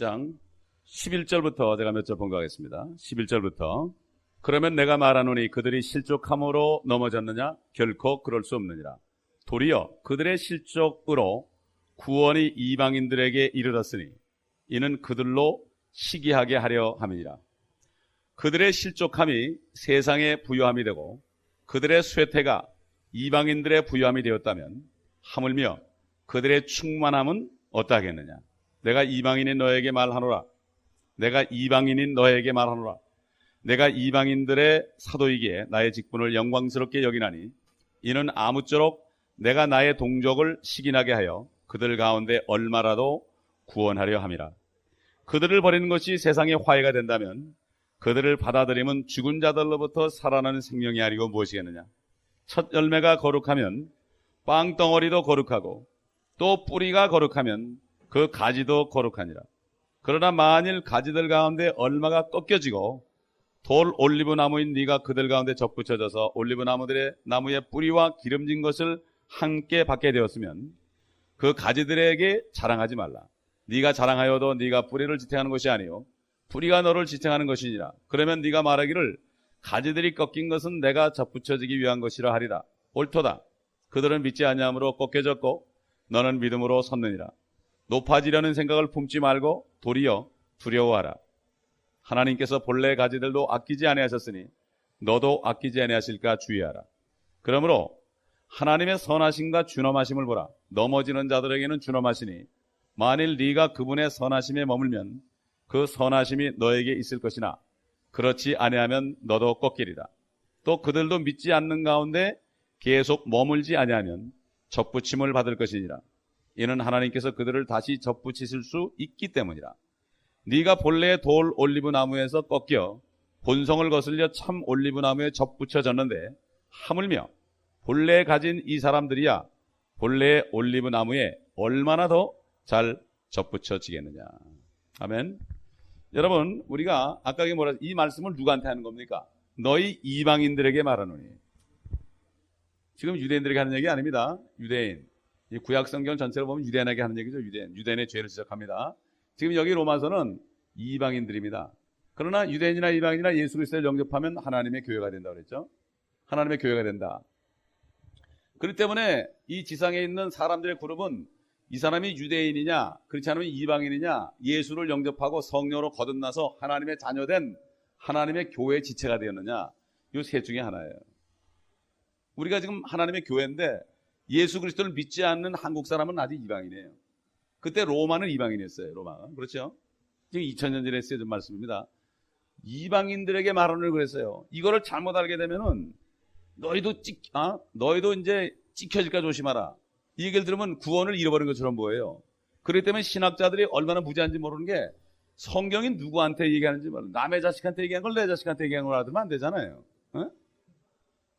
10장 11절부터 제가 몇 절 본거하겠습니다. 11절부터 그러면 내가 말하노니 그들이 실족함으로 넘어졌느냐? 결코 그럴 수 없느니라. 도리어 그들의 실족으로 구원이 이방인들에게 이르렀으니 이는 그들로 시기하게 하려 함이니라. 그들의 실족함이 세상의 부요함이 되고 그들의 쇠퇴가 이방인들의 부요함이 되었다면 하물며 그들의 충만함은 어떠하겠느냐? 내가 이방인인 너에게 말하노라. 내가 이방인인 너에게 말하노라. 내가 이방인들의 사도이기에 나의 직분을 영광스럽게 여기나니 이는 아무쪼록 내가 나의 동족을 시기나게 하여 그들 가운데 얼마라도 구원하려 함이라. 그들을 버리는 것이 세상의 화해가 된다면 그들을 받아들이면 죽은 자들로부터 살아나는 생명이 아니고 무엇이겠느냐? 첫 열매가 거룩하면 빵덩어리도 거룩하고 또 뿌리가 거룩하면 그 가지도 거룩하니라. 그러나 만일 가지들 가운데 얼마가 꺾여지고 돌 올리브 나무인 네가 그들 가운데 접붙여져서 올리브 나무의 뿌리와 기름진 것을 함께 받게 되었으면 그 가지들에게 자랑하지 말라. 네가 자랑하여도 네가 뿌리를 지탱하는 것이 아니요 뿌리가 너를 지탱하는 것이니라. 그러면 네가 말하기를 가지들이 꺾인 것은 내가 접붙여지기 위한 것이라 하리라. 옳도다. 그들은 믿지 아니함으로 꺾여졌고 너는 믿음으로 섰느니라. 높아지려는 생각을 품지 말고 도리어 두려워하라. 하나님께서 본래 가지들도 아끼지 아니하셨으니 너도 아끼지 아니하실까 주의하라. 그러므로 하나님의 선하심과 준엄하심을 보라. 넘어지는 자들에게는 준엄하시니 만일 네가 그분의 선하심에 머물면 그 선하심이 너에게 있을 것이나 그렇지 아니하면 너도 꺾이리라. 또 그들도 믿지 않는 가운데 계속 머물지 아니하면 접붙임을 받을 것이니라. 이는 하나님께서 그들을 다시 접붙이실 수 있기 때문이라. 네가 본래의 돌 올리브 나무에서 꺾여 본성을 거슬려 참 올리브 나무에 접붙여졌는데 하물며 본래 가진 이 사람들이야 본래의 올리브 나무에 얼마나 더 잘 접붙여지겠느냐. 아멘. 여러분, 우리가 아까 이 말씀을 누구한테 하는 겁니까? 너희 이방인들에게 말하노니. 지금 유대인들에게 하는 얘기 아닙니다. 유대인. 이 구약 성경 전체를 보면 유대인에게 하는 얘기죠. 유대인의 죄를 지적합니다. 지금 여기 로마서는 이방인들입니다. 그러나 유대인이나 이방인이나 예수 그리스도를 영접하면 하나님의 교회가 된다고 그랬죠. 하나님의 교회가 된다. 그렇기 때문에 이 지상에 있는 사람들의 그룹은 이 사람이 유대인이냐 그렇지 않으면 이방인이냐 예수를 영접하고 성령으로 거듭나서 하나님의 자녀된 하나님의 교회의 지체가 되었느냐 이 셋 중에 하나예요. 우리가 지금 하나님의 교회인데 예수 그리스도를 믿지 않는 한국 사람은 아직 이방인이에요. 그때 로마는 이방인이었어요. 로마가. 그렇죠? 지금 2000년 전에 쓰여진 말씀입니다. 이방인들에게 말하는 그랬어요. 이거를 잘못 알게 되면은 너희도 이제 찍혀질까 조심하라. 이 얘기를 들으면 구원을 잃어버린 것처럼 보여요. 그렇기 때문에 신학자들이 얼마나 무지한지 모르는 게 성경이 누구한테 얘기하는지 몰라. 남의 자식한테 얘기한 걸 내 자식한테 얘기한 걸 알아두면 안 되잖아요.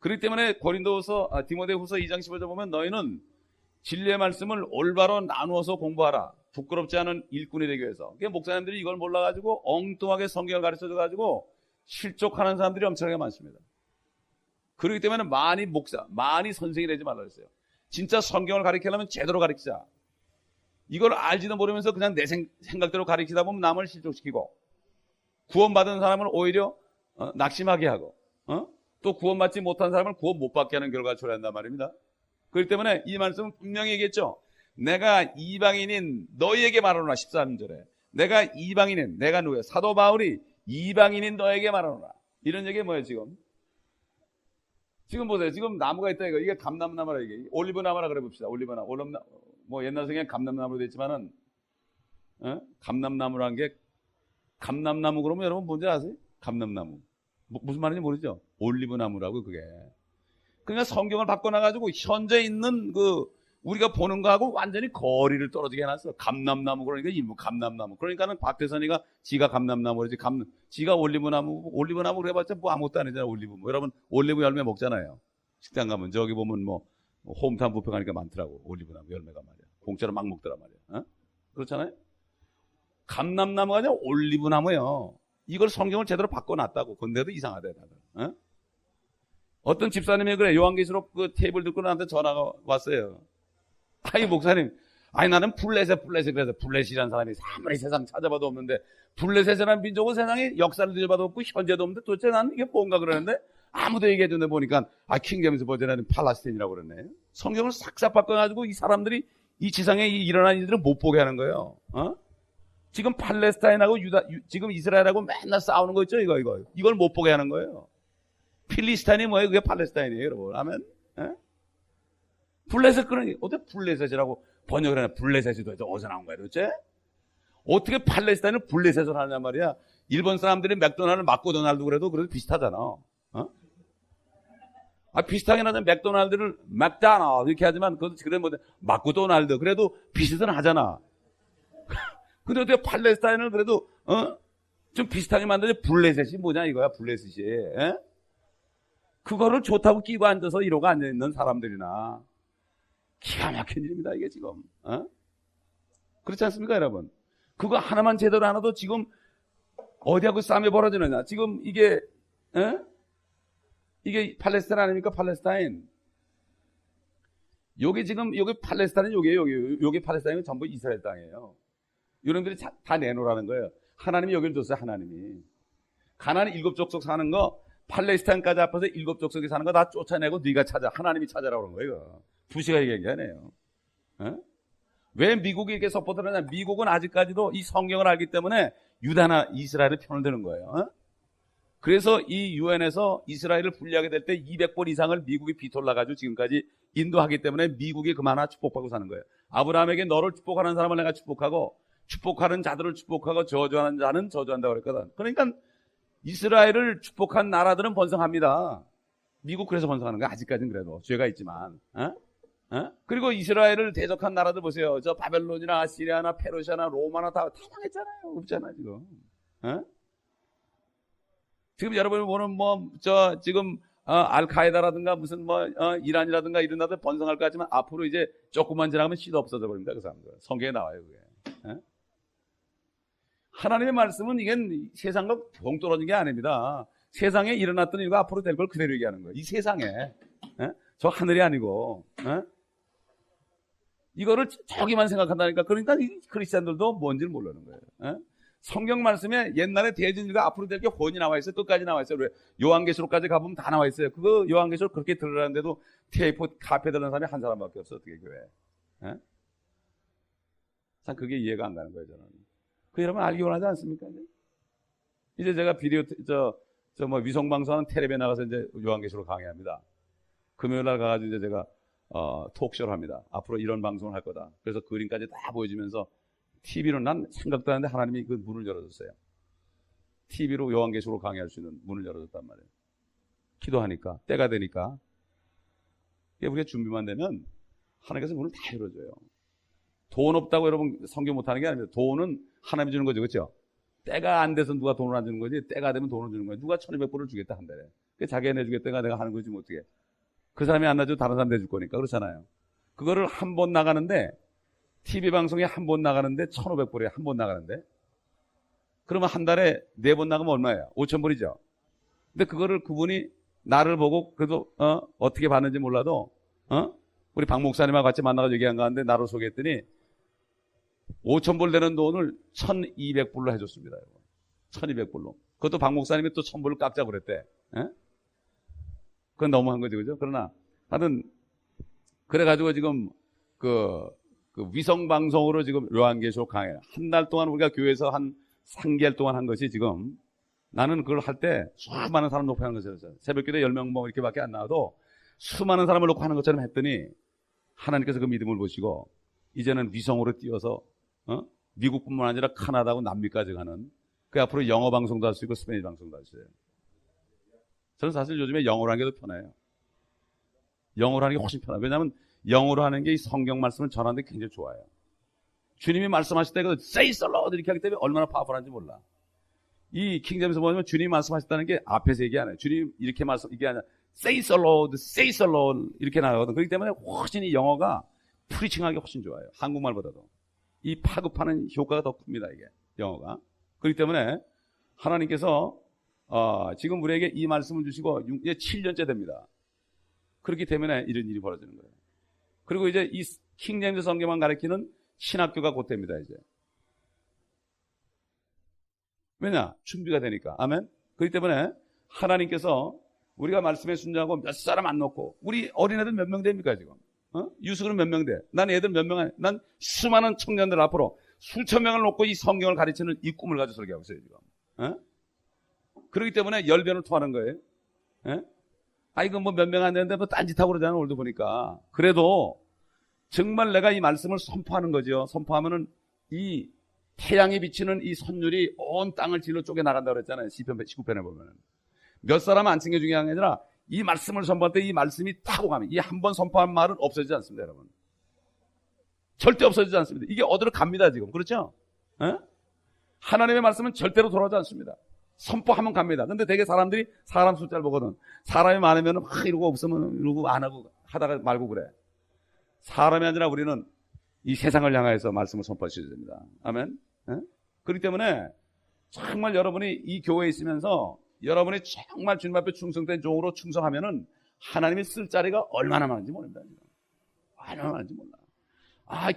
그렇기 때문에 디모데후서 2장 15절 보면 너희는 진리의 말씀을 올바로 나누어서 공부하라. 부끄럽지 않은 일꾼이 되기 위해서. 그러니까 목사님들이 이걸 몰라가지고 엉뚱하게 성경을 가르쳐줘가지고 실족하는 사람들이 엄청나게 많습니다. 그렇기 때문에 많이 선생이 되지 말라 그랬어요. 진짜 성경을 가르치려면 제대로 가르치자. 이걸 알지도 모르면서 그냥 내 생각대로 가르치다 보면 남을 실족시키고 구원받은 사람을 오히려 낙심하게 하고 또 구원받지 못한 사람을 구원 못 받게 하는 결과가 초래한단 말입니다. 그렇기 때문에 이 말씀은 분명히 얘기했죠. 내가 이방인인 너희에게 말하노라. 13절에 내가 이방인인 내가 누구야? 사도 바울이 이방인인 너에게 말하노라. 이런 얘기가 뭐예요 지금? 지금 보세요. 지금 나무가 있다 이거. 이게 감람나무라 이게. 올리브 나무라 그래 봅시다. 뭐 옛날 성경에 감람나무로 돼 있지만은 감람나무라는 게 감람나무 그러면 여러분 뭔지 아세요? 감람나무. 무슨 말인지 모르죠? 올리브 나무라고 그게. 그러니까 성경을 바꿔놔가지고 현재 있는 우리가 보는 거하고 완전히 거리를 떨어지게 해놨어. 감람나무 그러니까 일부 감람나무. 그러니까는 박대선이가 지가 감람나무 그러지 지가 올리브나무 그래봤자 뭐 아무것도 아니잖아. 여러분 올리브 열매 먹잖아요. 식당 가면 저기 보면 뭐 홈타운 뷔페 가니까 많더라고. 올리브나무 열매가 말이야. 공짜로 막 먹더라 말이야. 그렇잖아요. 감람나무가 아니라 올리브나무예요. 이걸 성경을 제대로 바꿔놨다고. 근데도 이상하대 다들. 어떤 집사님이 그래 요한계시록 그 테이블 듣고 나한테 전화가 왔어요. 아이 목사님 아니 나는 블레셋 그래서 블레셋이라는 사람이 아무리 세상 찾아봐도 없는데 블레셋이라는 민족은 세상에 역사를 뒤져봐도 없고 현재도 없는데 도대체 나는 이게 뭔가 그러는데 아무도 얘기해주는데 보니까 킹제임스 버전에는 팔레스타인이라고 그러네. 성경을 싹싹 바꿔가지고 이 사람들이 이 지상에 일어난 일들을 못 보게 하는 거예요. 지금 팔레스타인하고 지금 이스라엘하고 맨날 싸우는 거 있죠? 이걸 못 보게 하는 거예요. 필리스타인이 뭐예요? 그게 팔레스타인이에요, 여러분. 아멘. 블레셋 그러니 어떻게 블레셋이라고 번역을 하냐? 블레셋이 도대체 어디서 나온 거야, 도대체? 어떻게 팔레스타인을 블레셋을 하냐 말이야? 일본 사람들이 맥도날드 마크도날드 그래도 비슷하잖아. 비슷하긴 하잖아. 맥도날드를 맥다나 이렇게 하지만 그래 뭐 마크도날드 그래도 비슷은 하잖아. 근데 어떻게 팔레스타인을 그래도 좀 비슷하게 만들지 블레셋이 뭐냐 이거야 블레셋이. 그거를 좋다고 끼고 앉아서 이러고 앉아있는 사람들이나 기가 막힌 일입니다 이게 지금. 그렇지 않습니까 여러분? 그거 하나만 제대로 안 해도 지금 어디하고 싸움이 벌어지느냐. 지금 이게 팔레스타인 아닙니까? 팔레스타인. 여기 팔레스타인은 여기 팔레스타인은 전부 이스라엘 땅이에요. 여러분들이 다 내놓으라는 거예요. 하나님이 여기를 줬어요, 하나님이. 가나안 7족속 사는 거, 팔레스타인까지 앞에서 7족속이 사는 거 다 쫓아내고 네가 찾아. 하나님이 찾아라고 그런 거예요. 부시가 얘기한 게 아니에요. 왜 미국이 이렇게 서포트를 하냐? 미국은 아직까지도 이 성경을 알기 때문에 유다나 이스라엘의 편을 드는 거예요. 그래서 이 유엔에서 이스라엘을 분리하게 될 때 200번 이상을 미국이 비틀어가지고 지금까지 인도하기 때문에 미국이 그만하 축복받고 사는 거예요. 아브라함에게 너를 축복하는 사람을 내가 축복하고 축복하는 자들을 축복하고 저주하는 자는 저주한다고 그랬거든. 그러니까 이스라엘을 축복한 나라들은 번성합니다. 미국 그래서 번성하는 거야. 아직까지는 그래도 죄가 있지만. 그리고 이스라엘을 대적한 나라들 보세요. 저 바벨론이나 아시리아나 페르시아나 로마나 다 당했잖아요. 없잖아 지금. 지금 여러분이 보는 지금 알카에다라든가 무슨 이란이라든가 이런 나라들 번성할 것 같지만 앞으로 이제 조금만 지나가면 시도 없어져 버립니다. 그 사람들. 성경에 나와요 그게. 하나님의 말씀은 이게 세상과 동떨어진 게 아닙니다. 세상에 일어났던 일과 앞으로 될 걸 그대로 얘기하는 거예요. 이 세상에. 저 하늘이 아니고. 이거를 저기만 생각한다니까. 그러니까 이 크리스찬들도 뭔지를 모르는 거예요. 성경 말씀에 옛날에 대해진 일과 앞으로 될 게 훤히 나와 있어요. 끝까지 나와 있어요. 요한계시록까지 가보면 다 나와 있어요. 그거 요한계시록 그렇게 들으라는데도 테이프 카페 들는 사람이 한 사람밖에 없어. 어떻게 교회에. 참 그게 이해가 안 가는 거예요 저는. 그 여러분 알기 원하지 않습니까? 이제 제가 비디오 위성방송하는 텔레비에 나가서 이제 요한계시록 강의합니다. 금요일 날 가가지고 이제 제가 톡쇼를 합니다. 앞으로 이런 방송을 할 거다. 그래서 그림까지 다 보여주면서 TV로 난 생각도 안 했는데 하나님이 그 문을 열어줬어요. TV로 요한계시록으로 강의할 수 있는 문을 열어줬단 말이에요. 기도하니까 때가 되니까 우리가 준비만 되면 하나님께서 문을 다 열어줘요. 돈 없다고 여러분 성경 못하는 게 아닙니다. 돈은 하나님이 주는 거죠. 그렇죠? 때가 안 돼서 누가 돈을 안 주는 거지 때가 되면 돈을 주는 거예요. 누가 1200불을 주겠다 한 달에. 자기가 내주겠다가 내가 하는 거지 뭐 어떻게. 그 사람이 안 나줘도 다른 사람 내줄 거니까 그렇잖아요. 그거를 한 번 나가는데 TV 방송에 한 번 나가는데 1500불에 한 번 나가는데 그러면 한 달에 4번 나가면 얼마예요? 5000불이죠. 근데 그거를 그분이 나를 보고 그래도 어떻게 봤는지 몰라도 우리 박 목사님하고 같이 만나서 얘기한 가운데 나를 소개했더니 5000불 되는 돈을 1200불로 해줬습니다. 1200불로. 그것도 박 목사님이 또 1000불을 깎자 그랬대. 그건 너무한 거죠. 그죠? 그러나 하여튼 그래가지고 지금 그 위성방송으로 지금 요한계시록 강의 한 달 동안 우리가 교회에서 한 3개월 동안 한 것이 지금 나는 그걸 할 때 수많은 사람 놓고 하는 것이었어요. 새벽기도 10명 뭐 이렇게밖에 안 나와도 수많은 사람을 놓고 하는 것처럼 했더니 하나님께서 그 믿음을 보시고 이제는 위성으로 띄워서 미국뿐만 아니라 카나다하고 남미까지 가는 그 앞으로 영어 방송도 할 수 있고 스페인어 방송도 할 수 있어요. 저는 사실 요즘에 영어로 하는 게 더 편해요. 영어로 하는 게 훨씬 편해요. 왜냐하면 영어로 하는 게 이 성경 말씀을 전하는 게 굉장히 좋아요. 주님이 말씀하실 때 그 say so Lord 이렇게 하기 때문에 얼마나 파워풀한지 몰라. 이 킹제임스 보면 주님이 말씀하셨다는 게 앞에서 얘기 안 해요. 주님 이렇게 이게 아니라 say so Lord, say so Lord 이렇게 나가거든. 그렇기 때문에 훨씬 이 영어가 프리칭하기 훨씬 좋아요. 한국말보다도. 이 파급하는 효과가 더 큽니다. 이게 영어가. 그렇기 때문에 하나님께서 지금 우리에게 이 말씀을 주시고 이제 7년째 됩니다. 그렇기 때문에 이런 일이 벌어지는 거예요. 그리고 이제 이 킹제임스 성경만 가리키는 신학교가 곧 됩니다, 이제. 왜냐? 준비가 되니까. 아멘? 그렇기 때문에 하나님께서 우리가 말씀에 순종하고 몇 사람 안 넣고, 우리 어린애들 몇 명 됩니까, 지금? 유숙은 몇 명 돼? 난 애들 몇 명, 난 수많은 청년들 앞으로 수천 명을 놓고 이 성경을 가르치는 이 꿈을 가지고 설교하고 있어요, 지금. 그렇기 때문에 열변을 토하는 거예요. 이거 뭐 몇 명 안 되는데 뭐 딴짓하고 그러잖아, 오늘도 보니까. 그래도 정말 내가 이 말씀을 선포하는 거죠. 선포하면은 이 태양이 비치는 이 선율이 온 땅을 질러 쪼개 나간다고 그랬잖아요. 시편 19편에 보면은. 몇 사람 안 챙겨주는 게 아니라 이 말씀을 선포할 때 이 말씀이 타고 가면 이 한 번 선포한 말은 없어지지 않습니다, 여러분. 절대 없어지지 않습니다. 이게 어디로 갑니다, 지금. 그렇죠? 하나님의 말씀은 절대로 돌아오지 않습니다. 선포하면 갑니다. 근데 되게 사람들이 사람 숫자를 보거든. 사람이 많으면 막 이러고 없으면 이러고 안 하고 하다가 말고 그래. 사람이 아니라 우리는 이 세상을 향해서 말씀을 선포하셔야 됩니다. 아멘. 그렇기 때문에 정말 여러분이 이 교회에 있으면서 여러분이 정말 주님 앞에 충성된 종으로 충성하면은 하나님이 쓸 자리가 얼마나 많은지 모릅니다. 얼마나 많은지 몰라.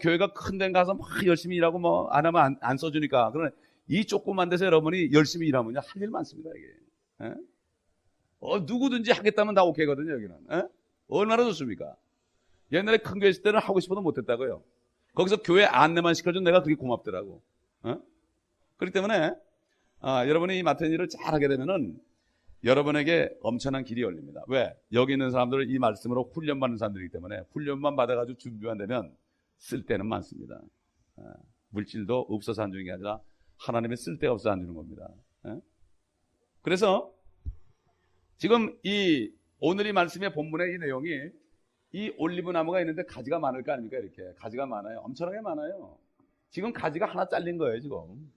교회가 큰 데 가서 막 열심히 일하고 뭐 안 하면 안 써주니까. 그러나 이 조그만 데서 여러분이 열심히 일하면요, 할 일 많습니다, 이게. 누구든지 하겠다면 다 오케이거든요, 여기는. 얼마나 좋습니까? 옛날에 큰 교회 있을 때는 하고 싶어도 못했다고요. 거기서 교회 안내만 시켜준 내가 그게 고맙더라고. 그렇기 때문에, 여러분이 이 맡은 일을 잘 하게 되면은 여러분에게 엄청난 길이 열립니다. 왜? 여기 있는 사람들은 이 말씀으로 훈련받는 사람들이기 때문에 훈련만 받아가지고 준비만 되면 쓸 데는 많습니다. 물질도 없어서 안 주는 게 아니라 하나님의 쓸데가 없어서 안 주는 겁니다. 그래서 지금 이 오늘 이 말씀의 본문의 이 내용이 이 올리브 나무가 있는데 가지가 많을 거 아닙니까? 이렇게 가지가 많아요. 엄청나게 많아요. 지금 가지가 하나 잘린 거예요, 지금.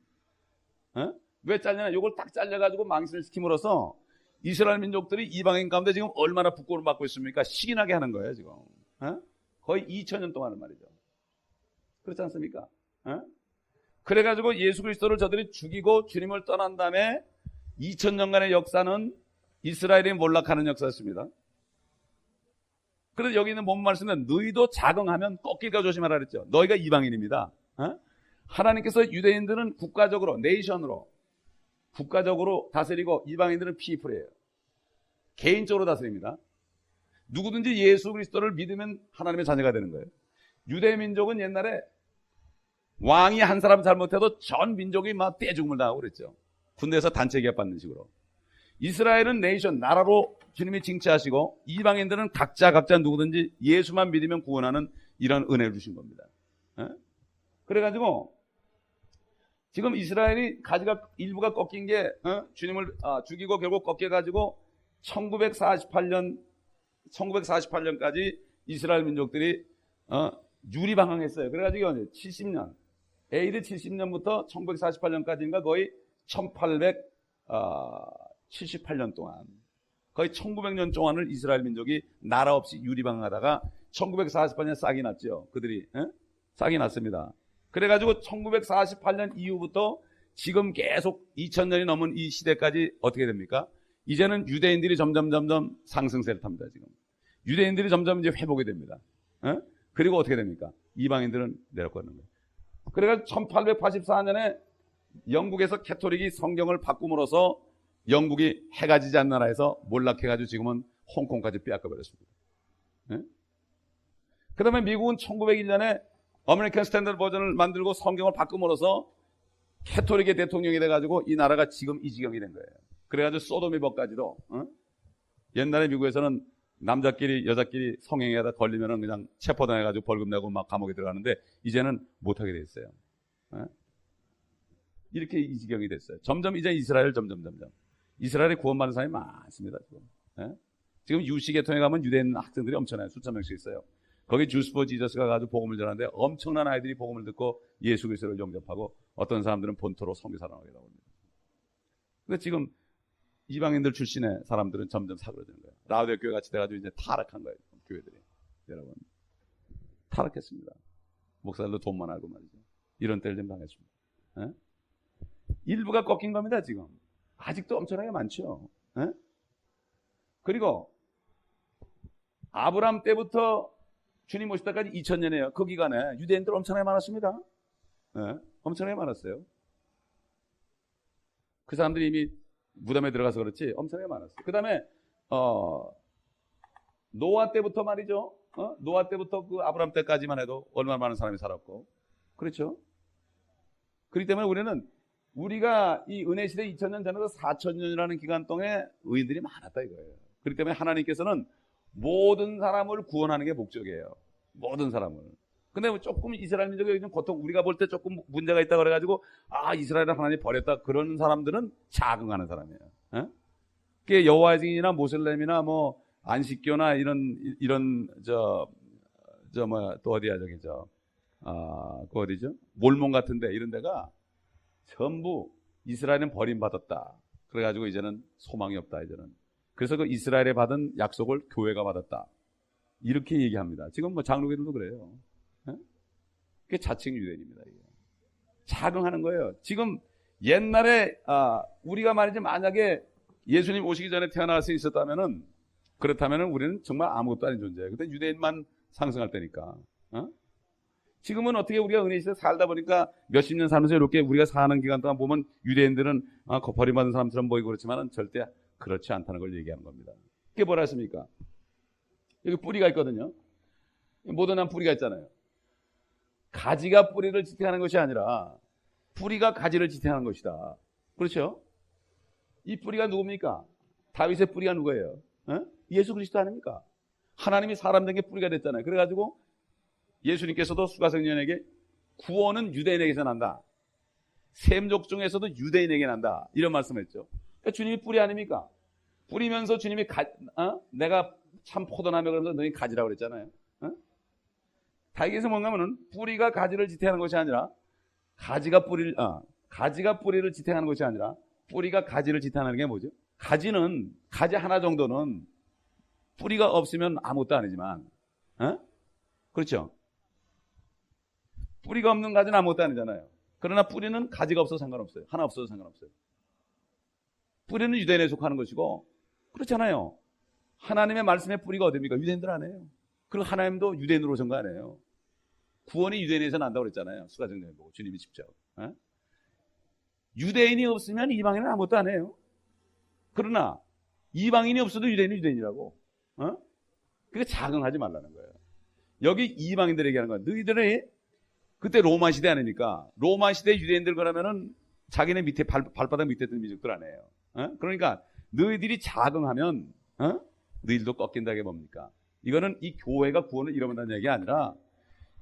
왜 잘리나? 이걸 딱 잘려가지고 망신을 시킴으로써 이스라엘 민족들이 이방인 가운데 지금 얼마나 부끄러움을 받고 있습니까? 시기나게 하는 거예요, 지금. 거의 2000년 동안은 말이죠. 그렇지 않습니까? 그래가지고 예수 그리스도를 저들이 죽이고 주님을 떠난 다음에 2000년간의 역사는 이스라엘이 몰락하는 역사였습니다. 그래서 여기 있는 본문 말씀은 너희도 자긍하면 꺾일까 조심하라 그랬죠. 너희가 이방인입니다. 하나님께서 유대인들은 국가적으로, 네이션으로 국가적으로 다스리고 이방인들은 피플이에요. 개인적으로 다스립니다. 누구든지 예수 그리스도를 믿으면 하나님의 자녀가 되는 거예요. 유대 민족은 옛날에 왕이 한 사람 잘못해도 전 민족이 막 떼죽음을 당하고 그랬죠. 군대에서 단체 기합 받는 식으로. 이스라엘은 네이션, 나라로 주님이 징치하시고 이방인들은 각자 누구든지 예수만 믿으면 구원하는 이런 은혜를 주신 겁니다. 그래가지고 지금 이스라엘이 가지가 일부가 꺾인 게 주님을 죽이고 결국 꺾여가지고 1948년까지 이스라엘 민족들이 유리방황했어요. 그래가지고 70년 AD 70년부터 1948년까지인가 거의 1878년 동안 거의 1900년 동안을 이스라엘 민족이 나라 없이 유리방황하다가 1948년에 싹이 났죠. 그들이 싹이 났습니다. 그래가지고 1948년 이후부터 지금 계속 2000년이 넘은 이 시대까지 어떻게 됩니까? 이제는 유대인들이 점점 상승세를 탑니다. 지금 유대인들이 점점 이제 회복이 됩니다. 그리고 어떻게 됩니까? 이방인들은 내려가는 거예요. 그래가지고 1884년에 영국에서 캐토릭이 성경을 바꿈으로써 영국이 해가 지지 않는 나라에서 몰락해가지고 지금은 홍콩까지 빼앗겨버렸습니다. 그 다음에 미국은 1901년에 아메리칸 스탠더드 버전을 만들고 성경을 바꿈으로써 캐토릭의 대통령이 돼가지고 이 나라가 지금 이 지경이 된 거예요. 그래가지고 소돔의 법까지도 옛날에 미국에서는 남자끼리 여자끼리 성행위하다 걸리면은 그냥 체포당해가지고 벌금 내고 막 감옥에 들어가는데 이제는 못하게 돼 있어요. 이렇게 이 지경이 됐어요. 점점 이제 이스라엘 점점 이스라엘에 구원받는 사람이 많습니다. 지금 유시계통에 가면 유대인 학생들이 엄청나요. 수천 명씩 있어요. 거기 주스 포 지저스가 가지고 복음을 전하는데 엄청난 아이들이 복음을 듣고 예수 그리스도를 영접하고 어떤 사람들은 본토로 선교사로 나가게 됩니다. 근데 지금 이방인들 출신의 사람들은 점점 사그러지는 거예요. 라우디오 교회 같이 돼가지고 이제 타락한 거예요. 교회들이. 여러분. 타락했습니다. 목사들도 돈만 알고 말이죠. 이런 때를 좀 당했습니다. 일부가 꺾인 겁니다, 지금. 아직도 엄청나게 많죠. 그리고 아브람 때부터 주님 오실 때까지 2000년이에요. 그 기간에 유대인들 엄청나게 많았습니다. 네, 엄청나게 많았어요. 그 사람들이 이미 무덤에 들어가서 그렇지 엄청나게 많았어요. 그 다음에 노아 때부터 말이죠. 노아 때부터 그 아브라함 때까지만 해도 얼마나 많은 사람이 살았고, 그렇죠? 그렇기 때문에 우리가 이 은혜 시대 2000년 전에서 4000년이라는 기간 동안에 의인들이 많았다 이거예요. 그렇기 때문에 하나님께서는 모든 사람을 구원하는 게 목적이에요. 모든 사람을. 근데 조금 이스라엘 민족이 요즘 고통, 우리가 볼 때 조금 문제가 있다 그래가지고 이스라엘을 하나님이 버렸다, 그런 사람들은 자긍하는 사람이에요. 그게 여호와의 증인이나 모슬렘이나 뭐 안식교나 이런 또 어디야, 그 어디죠? 몰몬 같은데, 이런 데가 전부 이스라엘은 버림받았다. 그래가지고 이제는 소망이 없다, 이제는. 그래서 그 이스라엘에 받은 약속을 교회가 받았다. 이렇게 얘기합니다. 지금 뭐 장로교들도 그래요. 그게 자칭 유대인입니다, 이게. 자긍하는 거예요. 지금 옛날에, 우리가 말이지, 만약에 예수님 오시기 전에 태어날 수 있었다면은, 그렇다면은 우리는 정말 아무것도 아닌 존재예요. 근데 유대인만 상승할 때니까. 지금은 어떻게 우리가 은혜 시대에 살다 보니까 몇십 년 살면서 이렇게 우리가 사는 기간 동안 보면 유대인들은 버림받은 사람처럼 보이고 그렇지만은 절대 그렇지 않다는 걸 얘기하는 겁니다. 그게 뭐라 했습니까? 여기 뿌리가 있거든요. 모든 한 뿌리가 있잖아요. 가지가 뿌리를 지탱하는 것이 아니라 뿌리가 가지를 지탱하는 것이다. 그렇죠? 이 뿌리가 누굽니까? 다윗의 뿌리가 누구예요? 예수 그리스도 아닙니까? 하나님이 사람 된 게 뿌리가 됐잖아요. 그래가지고 예수님께서도 수가성년에게 구원은 유대인에게서 난다. 셈족 중에서도 유대인에게 난다. 이런 말씀을 했죠. 그러니까 주님이 뿌리 아닙니까? 뿌리면서 주님이 내가 참 포도나무 그러면서 너희 가지라고 그랬잖아요. 다윗에서 뭔가 하면은 뿌리가 가지를 지탱하는 것이 아니라 가지가 뿌리를 지탱하는 것이 아니라 뿌리가 가지를 지탱하는 게 뭐죠? 가지 하나 정도는 뿌리가 없으면 아무것도 아니지만, 그렇죠? 뿌리가 없는 가지는 아무것도 아니잖아요. 그러나 뿌리는 가지가 없어도 상관없어요. 하나 없어도 상관없어요. 뿌리는 유대인에 속하는 것이고, 그렇잖아요. 하나님의 말씀의 뿌리가 어딥니까? 유대인들 아니에요. 그리고 하나님도 유대인으로 오신 거 아니에요. 구원이 유대인에서 난다고 그랬잖아요. 수가정전에 보고 주님이 직접. 유대인이 없으면 이방인은 아무것도 안 해요. 그러나 이방인이 없어도 유대인은 유대인이라고. 그게 자긍하지 말라는 거예요. 여기 이방인들에게 하는 거야. 너희들이 그때 로마 시대 아닙니까? 로마 시대 유대인들 그러면은 자기네 밑에 발바닥 밑에 있던 민족들 아니에요. 그러니까 너희들이 자긍하면 너희들도 꺾인다. 게 뭡니까? 이거는 이 교회가 구원을 잃어버린다는 얘기가 아니라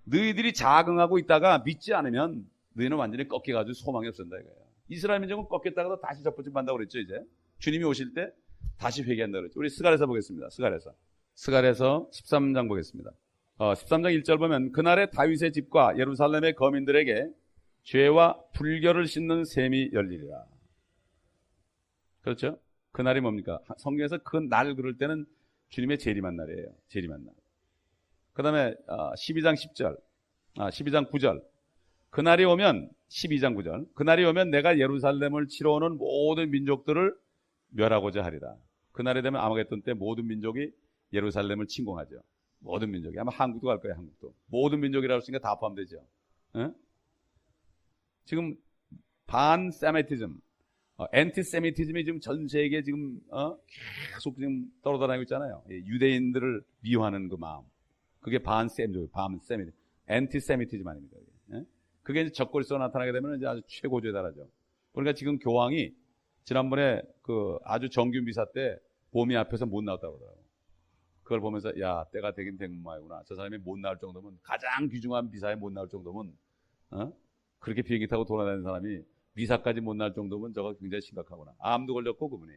너희들이 자긍하고 있다가 믿지 않으면 너희는 완전히 꺾여가지고 소망이 없어진다 이거예요. 이스라엘 민족은 꺾였다가도 다시 접붙임한다고 그랬죠. 이제 주님이 오실 때 다시 회개한다고 그랬죠. 우리 스가랴서 보겠습니다. 스가랴서 13장 보겠습니다. 13장 1절 보면 그날에 다윗의 집과 예루살렘의 거민들에게 죄와 불결을 씻는 셈이 열리리라. 그렇죠? 그날이 뭡니까? 성경에서 그 날 그럴 때는 주님의 재림한 날이에요. 재림한 날. 그 다음에 12장 10절, 12장 9절. 그날이 오면 12장 9절. 그날이 오면 내가 예루살렘을 치러 오는 모든 민족들을 멸하고자 하리라. 그날이 되면 아마겟돈 때 모든 민족이 예루살렘을 침공하죠. 모든 민족이. 아마 한국도 갈 거예요. 한국도. 모든 민족이라고 했으니까 다 포함되죠. 지금 반세미티즘, 엔티세미티즘이 지금 전 세계에 지금 계속 지금 떠돌아다니고 있잖아요. 유대인들을 미워하는 그 마음. 그게 반세미티즘, 엔티세미티즘 아닙니까? 그게 이제 적골수가 나타나게 되면 이제 아주 최고조에 달하죠. 그러니까 지금 교황이 지난번에 그 아주 정규 미사 때 보미 앞에서 못 나왔다고 그러더라고요. 그걸 보면서 야, 때가 되긴 된 모양이구나. 저 사람이 못 나올 정도면, 가장 귀중한 미사에 못 나올 정도면, 그렇게 비행기 타고 돌아다니는 사람이 미사까지 못 나올 정도면 저거 굉장히 심각하구나. 암도 걸렸고 그분이.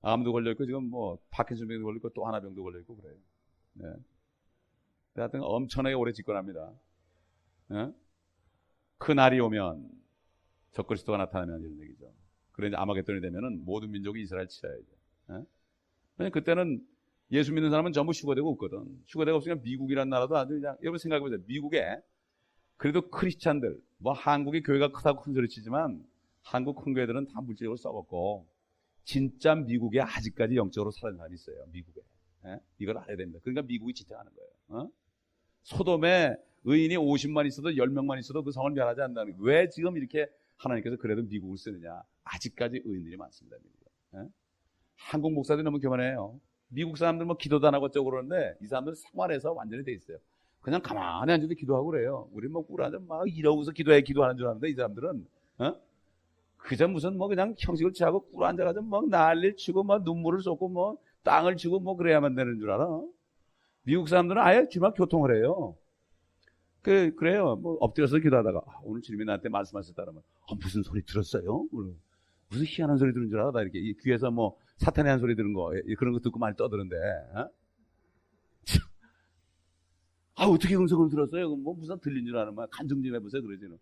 암도 걸렸고 지금 뭐 파킨슨 병도 걸렸고 또 하나 병도 걸렸고 그래요. 네. 하여튼 엄청나게 오래 집권합니다. 그 날이 오면 적그리스도가 나타나면 이런 얘기죠. 그런데 아마겟돈이 되면은 모든 민족이 이스라엘 치러야죠. 그때는 예수 믿는 사람은 전부 휴거되고 없거든. 휴거되고 없으니까 미국이라는 나라도 아주 그냥, 여러분 생각해보세요. 미국에 그래도 크리스찬들, 뭐 한국의 교회가 크다고 큰 소리 치지만 한국 큰 교회들은 다 물질적으로 썩었고 진짜 미국에 아직까지 영적으로 살아있는 사람이 있어요. 미국에. 예? 이걸 알아야 됩니다. 그러니까 미국이 지탱하는 거예요. 어? 소돔에 의인이 50만 있어도 10명만 있어도 그 성을 멸하지 않는다는 거예요. 왜 지금 이렇게 하나님께서 그래도 미국을 쓰느냐. 아직까지 의인들이 많습니다. 미국은. 예? 한국 목사들이 너무 교만해요. 미국 사람들 뭐 기도도 안 하고 어쩌고 그러는데 이 사람들은 생활에서 완전히 돼 있어요. 그냥 가만히 앉아도 기도하고 그래요. 우리 뭐 꿀한잔 막 이러고서 기도하는 줄 아는데 이 사람들은 그저 무슨 뭐 그냥 형식을 취하고 꿀 앉아가지고 막 난리를 치고 막 눈물을 쏟고 뭐 땅을 치고 뭐 그래야만 되는 줄 알아. 미국 사람들은 아예 주말 교통을 해요. 그래요. 뭐 엎드려서 기도하다가 오늘 주님이 나한테 말씀하셨다 그러면 무슨 소리 들었어요? 무슨 희한한 소리 들은 줄 알아? 나 이렇게 귀에서 뭐 사탄의 한 소리 들은 거 그런 거 듣고 많이 떠드는데 어떻게 음성을 들었어요? 뭐 무슨 들린 줄 아는 거야? 간증 좀 해보세요. 그러지는.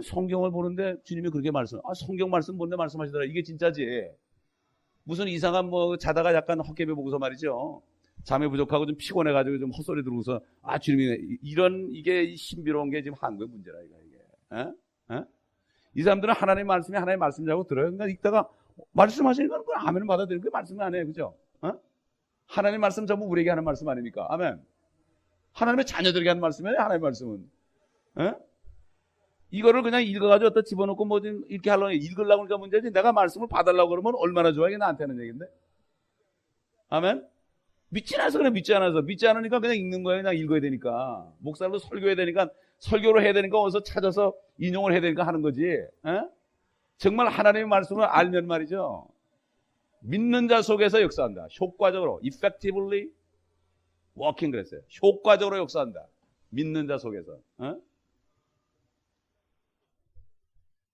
성경을 보는데 주님이 그렇게 성경 말씀 보는데 말씀하시더라. 이게 진짜지. 무슨 이상한 뭐 자다가 약간 헛개비 보고서 말이죠. 잠이 부족하고 좀 피곤해가지고 좀 헛소리 들으고서 주님이 이게 신비로운 게 지금 한국의 문제라 이게. 이 사람들은 하나님의 말씀이 하나님의 말씀이라고 들어요. 그러니까 읽다가 말씀하시니까 그걸 아멘을 받아들이는 게 말씀이 안 해요. 그죠? 하나님의 말씀 전부 우리에게 하는 말씀 아닙니까? 아멘. 하나님의 자녀들에게 하는 말씀이에요. 하나님의 말씀은. 이거를 그냥 읽어가지고 어디다 집어넣고 뭐 좀 이렇게 하려고 읽으려고 하니까 문제지. 내가 말씀을 봐달라고 그러면 얼마나 좋아. 이게 나한테 하는 얘기인데. 아멘. 믿지 않아서 그래. 믿지 않으니까 그냥 읽는 거예요. 그냥 읽어야 되니까. 목사도 설교해야 되니까 설교를 해야 되니까 어디서 찾아서 인용을 해야 되니까 하는 거지. 정말 하나님의 말씀을 알면 말이죠. 믿는 자 속에서 역사한다. 효과적으로 effectively working 그랬어요. 효과적으로 역사한다. 믿는 자 속에서.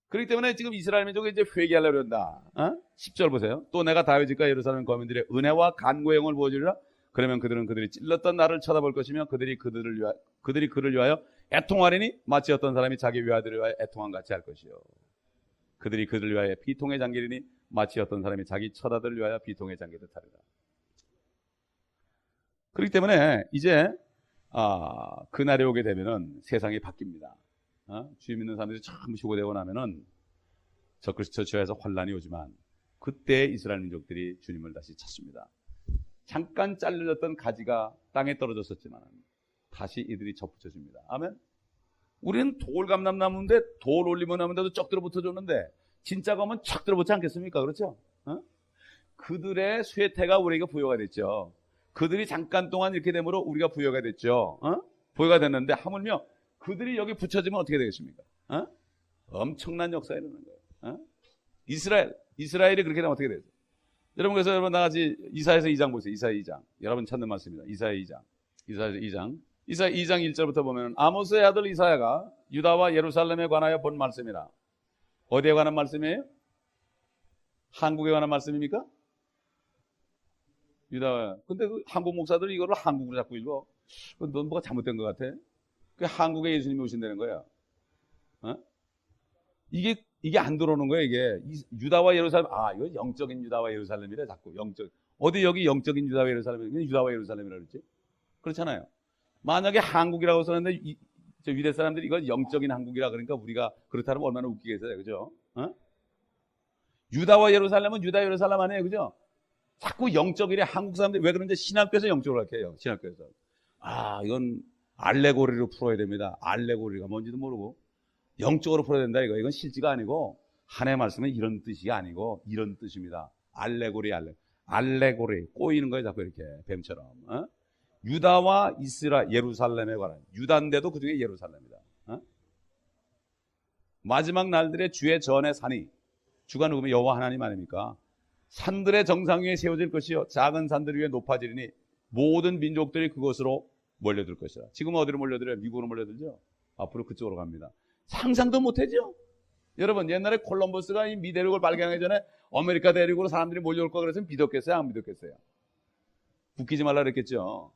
그렇기 때문에 지금 이스라엘 민족이 이제 회개하려고 한다. 10절 보세요. 또 내가 다윗과 예루살렘 거민들의 은혜와 간구의 영을 보여주리라. 그러면 그들이 찔렀던 나를 쳐다볼 것이며 그들이 그를 위하여 애통하리니 마치 어떤 사람이 자기 외아들을 위하여 애통한 같이 할 것이요. 그들이 그들을 위하여 비통에 잠기리니 마치 어떤 사람이 자기 처자들을 위하여 비통에 잠기듯 하리라. 그렇기 때문에 이제 그날이 오게 되면은 세상이 바뀝니다. 주님 믿는 사람들이 참 휴고되고 나면은 적그리스도에서 환란이 오지만 그때 이스라엘 민족들이 주님을 다시 찾습니다. 잠깐 잘려졌던 가지가 땅에 떨어졌었지만 다시 이들이 접붙여줍니다. 아멘. 우리는 돌감람나무인데 돌 올리면 나무인데도 쩍 들어붙어줬는데 진짜 가면 척 들어붙지 않겠습니까? 그렇죠? 그들의 쇠퇴가 우리에게 부여가 됐죠. 그들이 잠깐 동안 이렇게 되므로 우리가 부여가 됐죠. 부여가 됐는데 하물며 그들이 여기 붙여지면 어떻게 되겠습니까? 엄청난 역사가 일어나는 거예요. 이스라엘이 그렇게 되면 어떻게 되죠? 여러분, 그래서 여러분 나같이 이사야서 2장 보세요. 이사야 2장. 여러분 찾는 말씀입니다. 이사야 2장. 이사야 2장 1절부터 보면 아모스의 아들 이사야가 유다와 예루살렘에 관하여 본 말씀이라. 어디에 관한 말씀이에요? 한국에 관한 말씀입니까? 유다. 근데 그 한국 목사들이 이거를 한국으로 자꾸 읽어. 넌 뭐가 잘못된 것 같아? 그 한국에 예수님이 오신다는 거야. 이게 안 들어오는 거야, 이게. 유다와 예루살렘. 이거 영적인 유다와 예루살렘이래, 자꾸. 어디 여기 영적인 유다와 예루살렘이 그냥 유다와 예루살렘이라 그랬지? 그렇잖아요. 만약에 한국이라고 썼는데 유대 사람들이 이걸 영적인 한국이라 그러니까 우리가 그렇다면 얼마나 웃기겠어요, 그죠? 유다와 예루살렘은 유다 예루살렘 아니에요, 그죠? 자꾸 영적이래. 한국 사람들이 왜 그런지 신학교에서 영적으로 할게요. 신학교에서. 이건 알레고리로 풀어야 됩니다. 알레고리가 뭔지도 모르고 영적으로 풀어야 된다 이거. 이건 실지가 아니고 하나님의 말씀은 이런 뜻이 아니고 이런 뜻입니다. 알레고리 꼬이는 거예요. 자꾸 이렇게 뱀처럼. 유다와 예루살렘에 관한 유다인데도 그중에 예루살렘이다. 마지막 날들의 주의 전의 산이 주가 누구면 여호와 하나님 아닙니까? 산들의 정상 위에 세워질 것이요 작은 산들 위에 높아지리니 모든 민족들이 그곳으로 몰려들 것이라. 지금 어디로 몰려들어요? 미국으로 몰려들죠? 앞으로 그쪽으로 갑니다. 상상도 못하죠? 여러분, 옛날에 콜럼버스가 이 미대륙을 발견하기 전에 아메리카 대륙으로 사람들이 몰려올 거 그래서 믿었겠어요? 안 믿었겠어요? 웃기지 말라 그랬겠죠?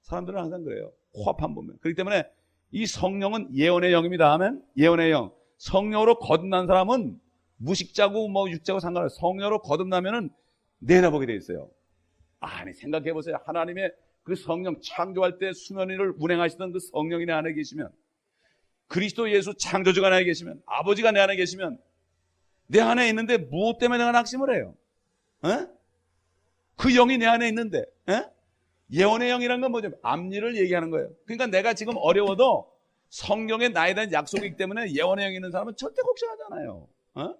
사람들은 항상 그래요. 코앞만 보면. 그렇기 때문에 이 성령은 예언의 영입니다. 아멘? 예언의 영. 성령으로 거듭난 사람은 무식자고 뭐 육자고 상관없어요. 성령으로 거듭나면은 내다보게 돼 있어요. 생각해 보세요. 하나님의 그 성령 창조할 때 수면 위를 운행하시던 그 성령이 내 안에 계시면 그리스도 예수 창조주가 내 안에 계시면 아버지가 내 안에 계시면 내 안에 있는데 무엇 때문에 내가 낙심을 해요? 그 영이 내 안에 있는데 예? 예언의 영이라는 건 뭐죠? 앞일을 얘기하는 거예요. 그러니까 내가 지금 어려워도 성경에 나에 대한 약속이 있기 때문에 예언의 영이 있는 사람은 절대 걱정하잖아요. 어?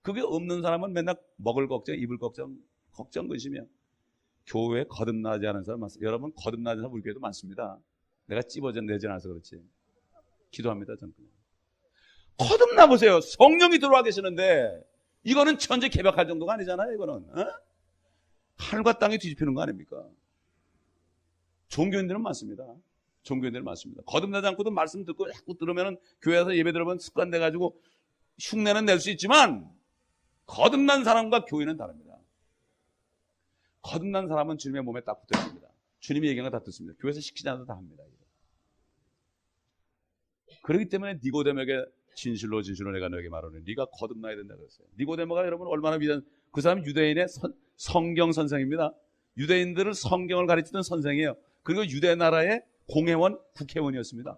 그게 없는 사람은 맨날 먹을 걱정, 입을 걱정, 근심이야. 교회에 거듭나지 않은 사람 많습니다. 여러분, 거듭나지 않은 사람 우리 교회도 많습니다. 내가 찝어내지 않아서 그렇지. 기도합니다, 저는. 거듭나 보세요. 성령이 들어와 계시는데 이거는 천재 개벽할 정도가 아니잖아요. 이거는 하늘과 땅이 뒤집히는 거 아닙니까? 종교인들은 많습니다. 종교인들은 많습니다. 거듭나지 않고도 말씀 듣고 자꾸 들으면 교회에서 예배 들어보면 습관 돼가지고 흉내는 낼 수 있지만 거듭난 사람과 교회는 다릅니다. 거듭난 사람은 주님의 몸에 딱 붙어 있습니다. 주님이 얘기한 거 다 듣습니다. 교회에서 시키지 않아도 다 합니다. 그렇기 때문에 니고데모에게 진실로 내가 너에게 말하노니 네가 거듭나야 된다 그랬어요. 니고데모가 여러분 얼마나 위대한, 그 사람은 유대인의 성경 선생입니다. 유대인들을 성경을 가르치던 선생이에요. 그리고 유대 나라의 공회원, 국회의원이었습니다.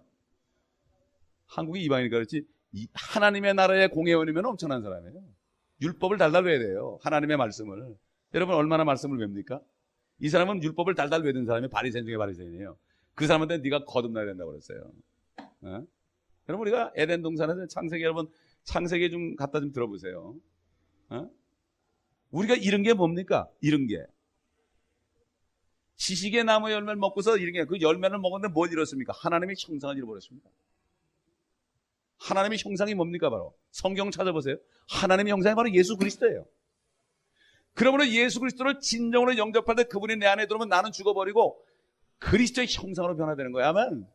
한국이 이방이니까 그렇지 하나님의 나라의 공회원이면 엄청난 사람이에요. 율법을 달달 외워야 돼요. 하나님의 말씀을. 여러분 얼마나 말씀을 외웁니까? 이 사람은 율법을 달달 외우는 사람이 바리새인 중에 바리새인이에요. 그 사람한테 네가 거듭나야 된다고 그랬어요. 여러분 우리가 에덴 동산에서 창세기, 여러분 창세기 좀 갖다 좀 들어보세요. 우리가 잃은 게 뭡니까? 잃은 게 지식의 나무 열매를 먹고서 잃은 게, 그 열매를 먹었는데 뭘 잃었습니까? 하나님의 형상을 잃어버렸습니다. 하나님의 형상이 뭡니까? 바로 성경 찾아보세요. 하나님의 형상이 바로 예수 그리스도예요. 그러므로 예수 그리스도를 진정으로 영접할 때 그분이 내 안에 들어오면 나는 죽어버리고 그리스도의 형상으로 변화되는 거야. 아멘.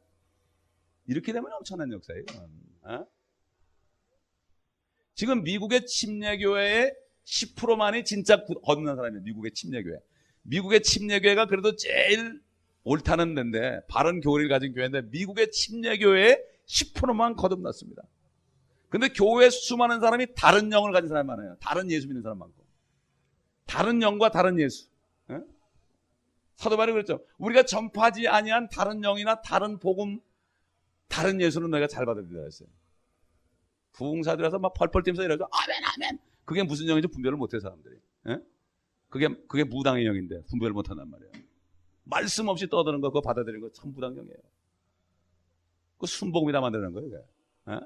이렇게 되면 엄청난 역사예요. 지금 미국의 침례교회의 10%만이 진짜 거듭난 사람이에요. 미국의 침례교회. 미국의 침례교회가 그래도 제일 옳다는 데인데, 바른 교리를 가진 교회인데 미국의 침례교회의 10%만 거듭났습니다. 근데 교회에 수많은 사람이 다른 영을 가진 사람이 많아요. 다른 예수 믿는 사람 많고. 다른 영과 다른 예수. 사도 바울이 그랬죠. 우리가 전파하지 아니한 다른 영이나 다른 복음, 다른 예수는 너희가 잘 받아들이라 했어요. 부흥사들에서 막 펄펄 뛰면서 이러죠. 아멘, 아멘. 그게 무슨 영인지 분별을 못해 사람들이. 그게 무당의 영인데 분별을 못한단 말이에요. 말씀 없이 떠드는 거, 그거 받아들이는 거 참 무당영이에요. 그 순복음이다 만드는 거예요. 이게.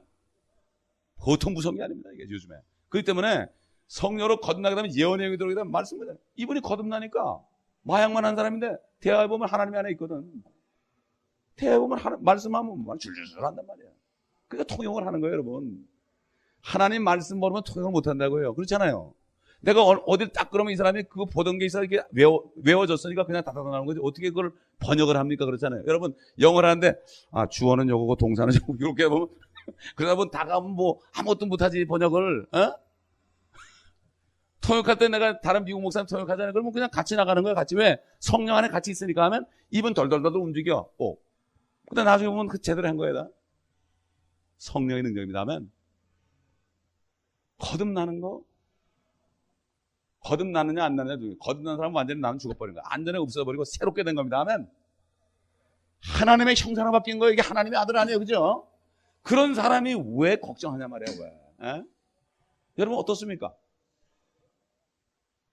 보통 무서운 게 아닙니다. 이게 요즘에. 그렇기 때문에 성령으로 거듭나게 되면 예언의 영이 들어오게 되면 말씀을, 이분이 거듭나니까 마약만 한 사람인데 대화해 보면 하나님이 안에 있거든. 대화해 보면 말씀하면 줄줄줄 한단 말이에요. 그러니까 통용을 하는 거예요, 여러분. 하나님 말씀 모르면 통용을 못 한다고요. 그렇잖아요. 내가 어딜 딱 그러면 이 사람이 그거 보던 게 있어 이게 외워졌으니까 그냥 다다다 나오는 거지. 어떻게 그걸 번역을 합니까? 그렇잖아요. 여러분 영어를 하는데 주어는 요거고 동사는 요거 이렇게 보면 그러다 보면 다 가면 뭐 아무것도 못하지 번역을. 통역할 때 내가 다른 미국 목사님 통역하잖아요. 그러면 그냥 같이 나가는 거야. 같이. 왜? 성령 안에 같이 있으니까 하면 입은 덜덜덜 움직여. 근데 나중에 보면 그 제대로 한 거야. 성령의 능력입니다. 하면 거듭나는 거, 거듭나느냐 안 나느냐. 거듭난 사람은 완전히 나는 죽어버린 거야. 완전히 없어버리고 새롭게 된 겁니다. 하면 하나님의 형상으로 바뀐 거예요. 이게 하나님의 아들 아니에요. 그죠? 그런 사람이 왜 걱정하냐 말이야. 왜? 여러분 어떻습니까?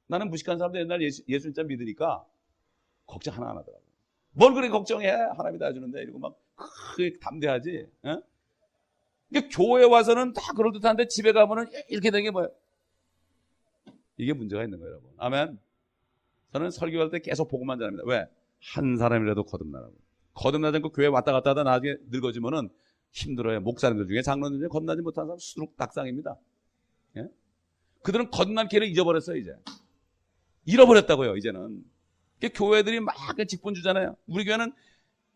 나는 무식한 사람들 옛날 예수 진짜 믿으니까 걱정 하나 안 하더라고요. 뭘 그렇게 걱정해? 하나님이 다 주는데. 이러고 막 담대하지. 그러니까 교회 와서는 다 그럴듯한데 집에 가면은 이렇게 된 게 뭐예요? 이게 문제가 있는 거예요, 여러분. 아멘. 저는 설교할 때 계속 보고만 전합니다. 왜? 한 사람이라도 거듭나라고. 거듭나지 않고 교회 왔다 갔다 하다 나중에 늙어지면은 힘들어요. 목사님들 중에, 장로들 중에 거듭나지 못한 사람 수두룩 낙상입니다. 예? 그들은 거듭난 기회를 잊어버렸어요, 이제. 잃어버렸다고요, 이제는. 교회들이 막 직분 주잖아요. 우리 교회는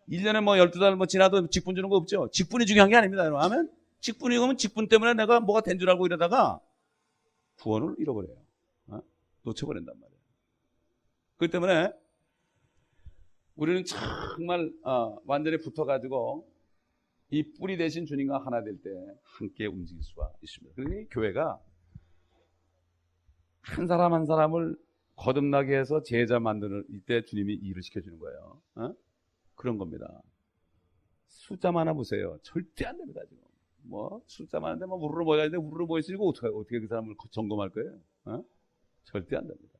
1년에 뭐 12달 지나도 직분 주는 거 없죠. 직분이 중요한 게 아닙니다, 여러분. 아멘. 직분이 오면 직분 때문에 내가 뭐가 된 줄 알고 이러다가 구원을 잃어버려요. 놓쳐버린단 말이에요. 그렇기 때문에 우리는 정말 완전히 붙어가지고 이 뿌리 대신 주님과 하나 될 때 함께 움직일 수가 있습니다. 그러니 교회가 한 사람 한 사람을 거듭나게 해서 제자 만드는 이때 주님이 일을 시켜주는 거예요. 그런 겁니다. 숫자 많아 보세요. 절대 안 됩니다. 지금 숫자 많은데 우르르 모여있는데 우르르 모였으니까 어떻게 그 사람을 점검할 거예요? 절대 안 됩니다.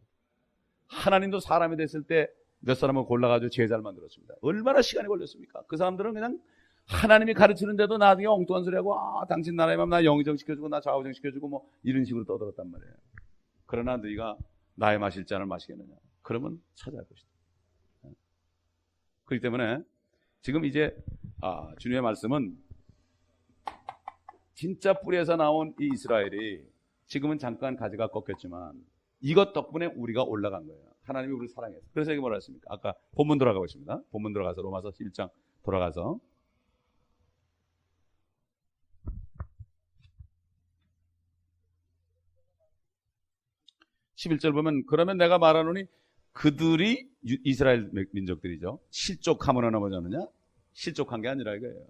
하나님도 사람이 됐을 때 몇 사람을 골라가지고 제자를 만들었습니다. 얼마나 시간이 걸렸습니까? 그 사람들은 그냥 하나님이 가르치는데도 나중에 엉뚱한 소리 하고, 당신 나라에만 나 영의정 시켜주고 나 좌우정 시켜주고 뭐 이런 식으로 떠들었단 말이에요. 그러나 너희가 나의 마실 잔을 마시겠느냐? 그러면 찾아할 것이다. 그렇기 때문에 지금 이제 주님의 말씀은 진짜 뿌리에서 나온 이 이스라엘이 지금은 잠깐 가지가 꺾였지만 이것 덕분에 우리가 올라간 거예요. 하나님이 우리를 사랑해서. 그래서 이게 뭐라 했습니까? 아까 본문 돌아가 보십니다. 본문 들어가서 로마서 1장 돌아가서 11절 보면 그러면 내가 말하노니 그들이 이스라엘 민족들이죠. 실족함으로 넘어졌느냐? 실족한 게 아니라 이거예요.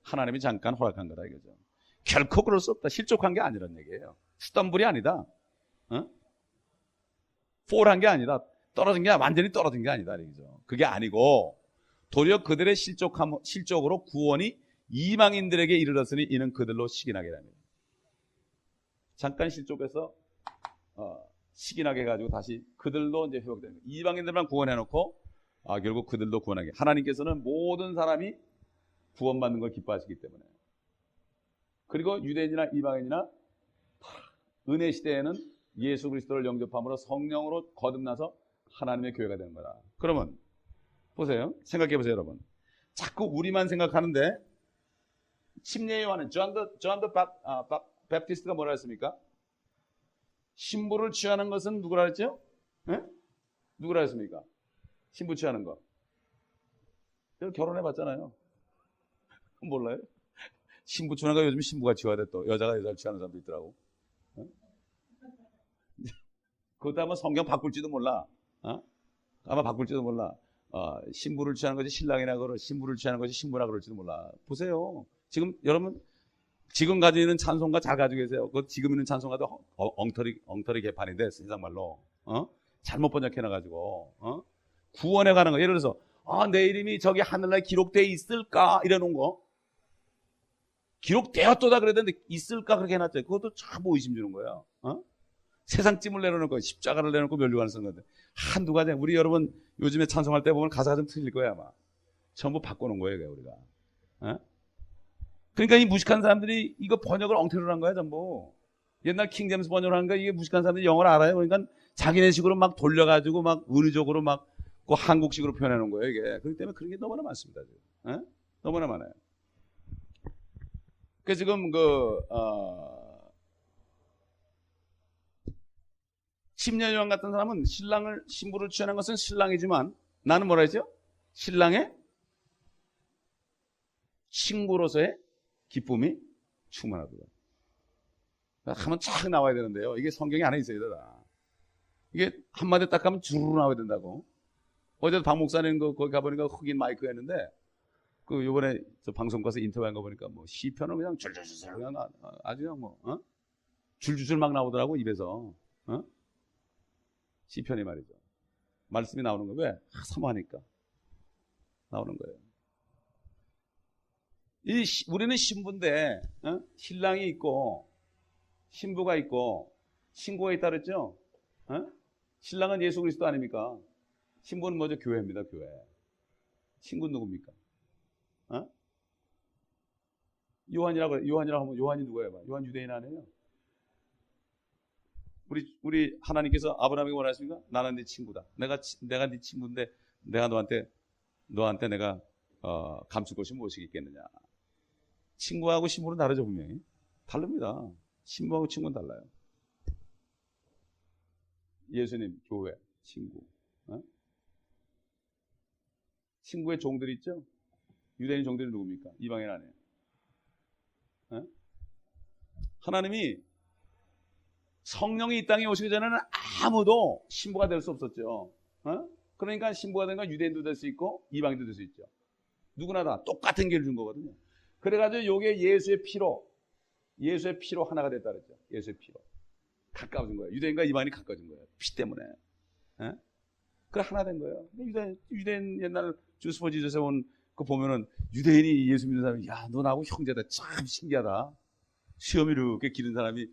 하나님이 잠깐 허락한 거다 이거죠. 결코 그럴 수 없다. 실족한 게 아니란 얘기예요. 스턴블이 아니다. 폴한 게 아니다. 떨어진 게 완전히 떨어진 게 아니다 이거죠. 그게 아니고 도리어 그들의 실족으로 구원이 이방인들에게 이르렀으니 이는 그들로 식인하게 됩니다. 잠깐 실족해서 식인하게 해가지고 다시 그들로 이제 회복되는 거예요. 이방인들만 구원해놓고 결국 그들도 구원하게. 하나님께서는 모든 사람이 구원받는 걸 기뻐하시기 때문에. 그리고 유대인이나 이방인이나 은혜 시대에는 예수 그리스도를 영접함으로 성령으로 거듭나서 하나님의 교회가 되는 거다. 그러면 보세요. 생각해 보세요, 여러분. 자꾸 우리만 생각하는데 침례 요한은 존 더 베프티스트가 뭐라 했습니까? 신부를 취하는 것은 누구라 했죠? 네? 누구라 했습니까? 신부 취하는 거. 결혼해 봤잖아요. 몰라요? 신부 취하는 거 요즘 신부가 취하대 또 여자가 여자를 취하는 사람도 있더라고. 네? 그것도 아마 성경 바꿀지도 몰라. 아마 바꿀지도 몰라. 신부를 취하는 것이 신랑이나 그러 신부를 취하는 것이 신부라 그럴지도 몰라. 보세요. 지금 여러분 지금 가지고 있는 찬송가 잘 가지고 계세요. 그 지금 있는 찬송가도 엉터리 개판인데 세상 말로 잘못 번역해놔가지고 구원에 관한 거. 예를 들어서 내 이름이 저기 하늘나라에 기록되어 있을까 이래놓은 거. 기록되었도다 그랬는데 있을까 그렇게 해놨죠. 그것도 참 의심 주는 거예요. 세상 찜을 내려놓고 십자가를 내놓고 면류관을 쓴 건데 한두 가지. 우리 여러분 요즘에 찬송할 때 보면 가사가 좀 틀릴 거예요 아마. 전부 바꿔놓은 거예요 우리가. 그러니까 이 무식한 사람들이 이거 번역을 엉터리로 한 거야 전부. 옛날 킹제임스 번역을 한 거 이게 무식한 사람들이 영어를 알아요. 그러니까 자기네 식으로 막 돌려가지고 막 은유적으로 막 그 한국식으로 표현해 놓은 거예요 이게. 그렇기 때문에 그런 게 너무나 많습니다 지금. 너무나 많아요. 그 지금 침례 요한 같은 사람은 신부를 취하는 것은 신랑이지만 나는 뭐라 했죠? 신랑의 친구로서의 기쁨이 충만하더라. 하면 쫙 나와야 되는데요. 이게 성경에 안에 있어야 되다. 이게 한마디 딱 하면 주르르 나와야 된다고. 어제도 박 목사님 거기 가보니까 흑인 마이크 했는데 요번에 저 방송 가서 인터뷰한 거 보니까 뭐 시편은 그냥 줄줄줄 그냥 아주 그냥 줄줄줄 막 나오더라고 입에서. 시편이 말이죠. 말씀이 나오는 거 왜? 사모하니까 나오는 거예요. 우리는 신부인데 신랑이 있고 신부가 있고 신고가 있다 그랬죠? 신랑은 예수 그리스도 아닙니까? 신부는 뭐죠? 교회입니다. 교회. 신부는 누굽니까? 요한이라고 하면 요한이 누구예요? 요한 유대인 아니에요? 우리 하나님께서 아브라함에게 원하십니까? 나는 네 친구다. 내가 네 친구인데 내가 너한테 내가 감출 것이 무엇이 있겠느냐? 친구하고 신부는 다르죠 분명히. 다릅니다. 신부하고 친구는 달라요. 예수님, 교회, 친구. 친구의 종들이 있죠? 유대인 종들이 누굽니까? 이방인 아니에요. 하나님이 성령이 이 땅에 오시기 전에는 아무도 신부가 될 수 없었죠. 그러니까 신부가 된 건 유대인도 될 수 있고 이방인도 될 수 있죠. 누구나 다 똑같은 길을 준 거거든요. 그래가지고 요게 예수의 피로 하나가 됐다 그랬죠. 예수의 피로. 가까워진 거예요. 유대인과 이방인이 가까워진 거예요. 피 때문에. 그래 하나 된 거예요. 유대인 옛날 주스포지 조세 그 보면은 유대인이 예수 믿는 사람이 야, 너 나하고 형제다. 참 신기하다. 시험이 이렇게 기른 사람이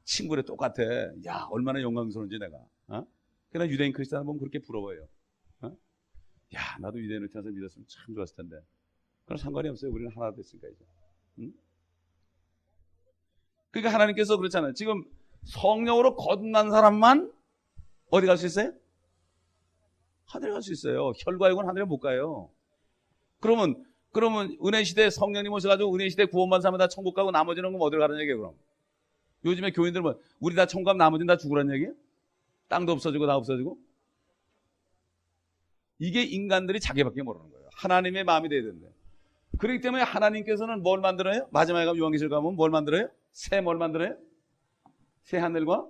친구래 똑같아. 야, 얼마나 영광스러운지 내가. 그러나 유대인 크리스찬을 보면 그렇게 부러워요. 어? 야, 나도 유대인을 태어나서 믿었으면 참 좋았을 텐데. 그건 상관이 없어요. 우리는 하나 됐으니까 이제. 응? 그러니까 하나님께서 그렇잖아요. 지금 성령으로 거듭난 사람만 어디 갈 수 있어요? 하늘에 갈 수 있어요. 혈과 육은 하늘에 못 가요. 그러면 은혜 시대 성령님 오셔가지고 은혜 시대 구원받은 사람은 다 천국 가고 나머지는 그럼 어디로 가라는 얘기예요? 그럼 요즘에 교인들은 뭐 우리 다 천국 가면 나머지는 다 죽으라는 얘기예요? 땅도 없어지고 다 없어지고? 이게 인간들이 자기밖에 모르는 거예요. 하나님의 마음이 돼야 되는데. 그렇기 때문에 하나님께서는 뭘 만들어요? 마지막에 가면 요한계시록 가면 뭘 만들어요? 뭘 만들어요? 새 하늘과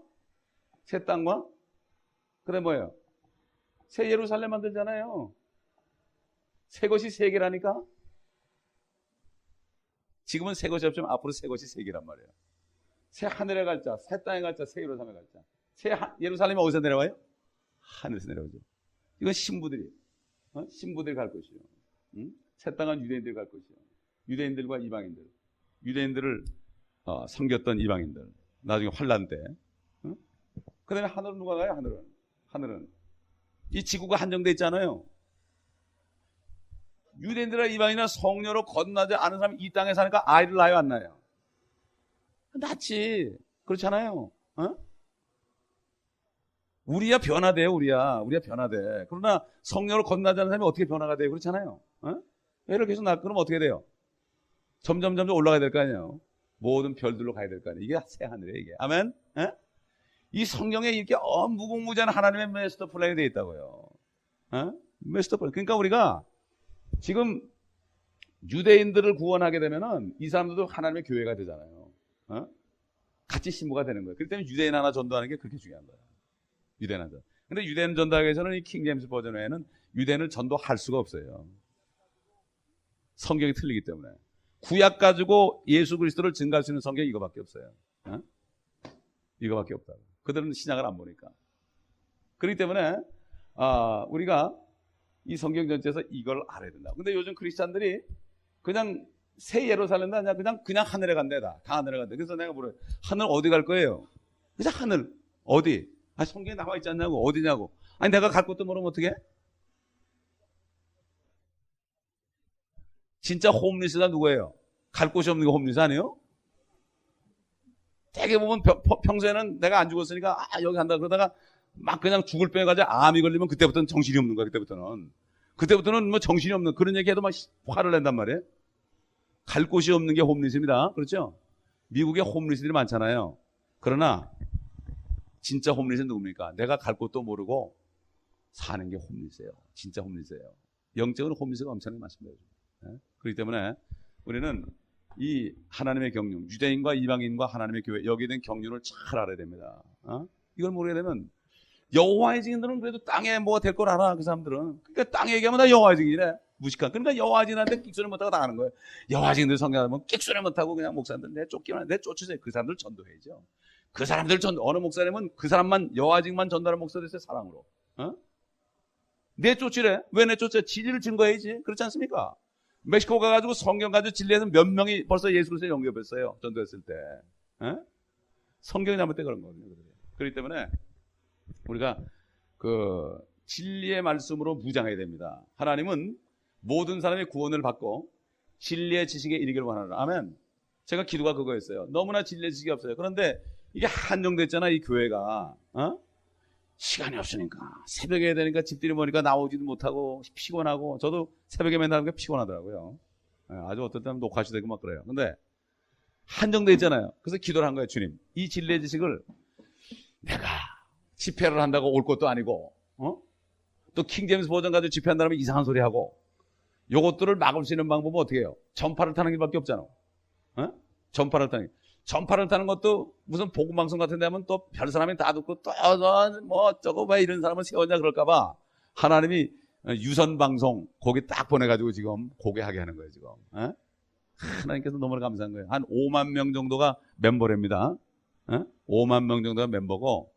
새 땅과 그다음에 뭐예요? 새 예루살렘 만들잖아요. 새 것이 세 개라니까. 지금은 새 것이 없지만 앞으로 새 것이 세 개란 말이에요. 새 하늘에 갈 자, 새 땅에 갈 자, 새 예루살렘에 갈 자. 예루살렘이 어디서 내려와요? 하늘에서 내려오죠. 이건 신부들이 갈 것이요. 응? 새 땅은 유대인들이 갈 것이요. 유대인들과 이방인들. 유대인들을 섬겼던 이방인들. 나중에 환란 때. 응? 그 다음에 하늘은 누가 가요? 하늘은. 이 지구가 한정되어 있잖아요. 유대인들이나 이방인이나 성녀로 거듭나지 않은 사람이 이 땅에 사니까 아이를 낳아요, 안 낳아요? 낳지. 그렇잖아요. 어? 우리야 변화돼요, 우리야 변화돼. 그러나 성령으로 거듭나지 않은 사람이 어떻게 변화가 돼요? 그렇잖아요. 어? 애를 계속 낳고 그러면 어떻게 돼요? 점점 올라가야 될 거 아니에요. 모든 별들로 가야 될 거 아니에요. 이게 새 하늘이에요, 이게. 아멘? 에? 이 성경에 이렇게 무궁무진한 하나님의 마스터 플랜이 되어 있다고요. 어? 마스터 플랜. 그러니까 우리가 지금 유대인들을 구원하게 되면은 이 사람들도 하나님의 교회가 되잖아요. 어? 같이 신부가 되는 거예요. 그렇기 때문에 유대인 하나 전도하는 게 그렇게 중요한 거예요. 유대인 하나. 근데 유대인 전도하기 위해서는 이 킹제임스 버전 외에는 유대인을 전도할 수가 없어요. 성경이 틀리기 때문에. 구약 가지고 예수 그리스도를 증거할 수 있는 성경이 이거밖에 없어요. 어? 이거밖에 없다고. 그들은 신약을 안 보니까. 그렇기 때문에 우리가 이 성경 전체에서 이걸 알아야 된다. 근데 요즘 크리스찬들이 그냥 새 예루살렘도 아니야. 그냥 하늘에 간대다. 다 하늘에 간대. 그래서 내가 물어요. 하늘 어디 갈 거예요? 그냥 하늘. 어디? 성경에 나와 있지 않냐고. 어디냐고. 아니 내가 갈 곳도 모르면 어떡해? 진짜 홈리스가 누구예요? 갈 곳이 없는 게 홈리스 아니에요? 되게 보면 평소에는 내가 안 죽었으니까 여기 간다 그러다가 막 그냥 죽을 병에 가지고 암이 걸리면 그때부터는 정신이 없는 거야. 그때부터는 뭐 정신이 없는 그런 얘기해도 막 화를 낸단 말이에요. 갈 곳이 없는 게 홈리스입니다. 그렇죠? 미국에 홈리스들이 많잖아요. 그러나 진짜 홈리스는 누굽니까? 내가 갈 곳도 모르고 사는 게 홈리스예요. 진짜 홈리스예요. 영적으로 홈리스가 엄청나게 많습니다. 그렇기 때문에 우리는 이 하나님의 경륜, 유대인과 이방인과 하나님의 교회, 여기에 대한 경륜을 잘 알아야 됩니다. 이걸 모르게 되면 여호와의 증인들은 그래도 땅에 뭐가 될 걸 알아. 그 사람들은. 그러니까 땅에 얘기하면 다 여호와의 증인이래. 무식한. 그러니까 여호와의 증인한테 끽소리 못하고 다 하는 거예요. 여호와의 증인들 성경하면 끽소리 못하고 그냥 목사님들 내 쫓으세요. 그 사람들 전도해야죠. 그 사람들 어느 목사님은 그 사람만 여호와의 증인만 전도하는 목사 됐어요. 사랑으로. 내 쫓으래. 왜 내 쫓아? 진리를 증거해야지. 그렇지 않습니까? 멕시코 가가지고 성경 가지고 진리에서 몇 명이 벌써 예수 그리스도에 영접했어요. 전도했을 때. 성경이 잘못돼 그런 거거든요. 그렇기 때문에 우리가 그 진리의 말씀으로 무장해야 됩니다. 하나님은 모든 사람이 구원을 받고 진리의 지식에 이르기를 원하노라. 아멘. 제가 기도가 그거였어요. 너무나 진리의 지식이 없어요. 그런데 이게 한정됐잖아, 이 교회가. 시간이 없으니까 새벽에 해야 되니까 집들이 모니까 나오지도 못하고 피곤하고 저도 새벽에 맨날 하니까 피곤하더라고요. 아주 어떤 때는 녹화시 되고 막 그래요. 근데 한정돼 있잖아요. 그래서 기도를 한 거예요. 주님, 이 진리의 지식을 내가 집회를 한다고 올 것도 아니고 또 킹제임스 버전 가지고 집회한다면 이상한 소리 하고 요것들을 막을 수 있는 방법은 어떻게 해요? 전파를 타는 길밖에 없잖아. 전파를 타는 것도 무슨 복음방송 같은 데 하면 또 별 사람이 다 듣고 또 뭐 어쩌고 왜 이런 사람을 세웠냐 그럴까봐 하나님이 유선방송 거기 딱 보내가지고 지금 고개 하게 하는 거예요 지금. 하나님께서 너무나 감사한 거예요. 한 5만 명 정도가 멤버랍니다. 5만 명 정도가 멤버고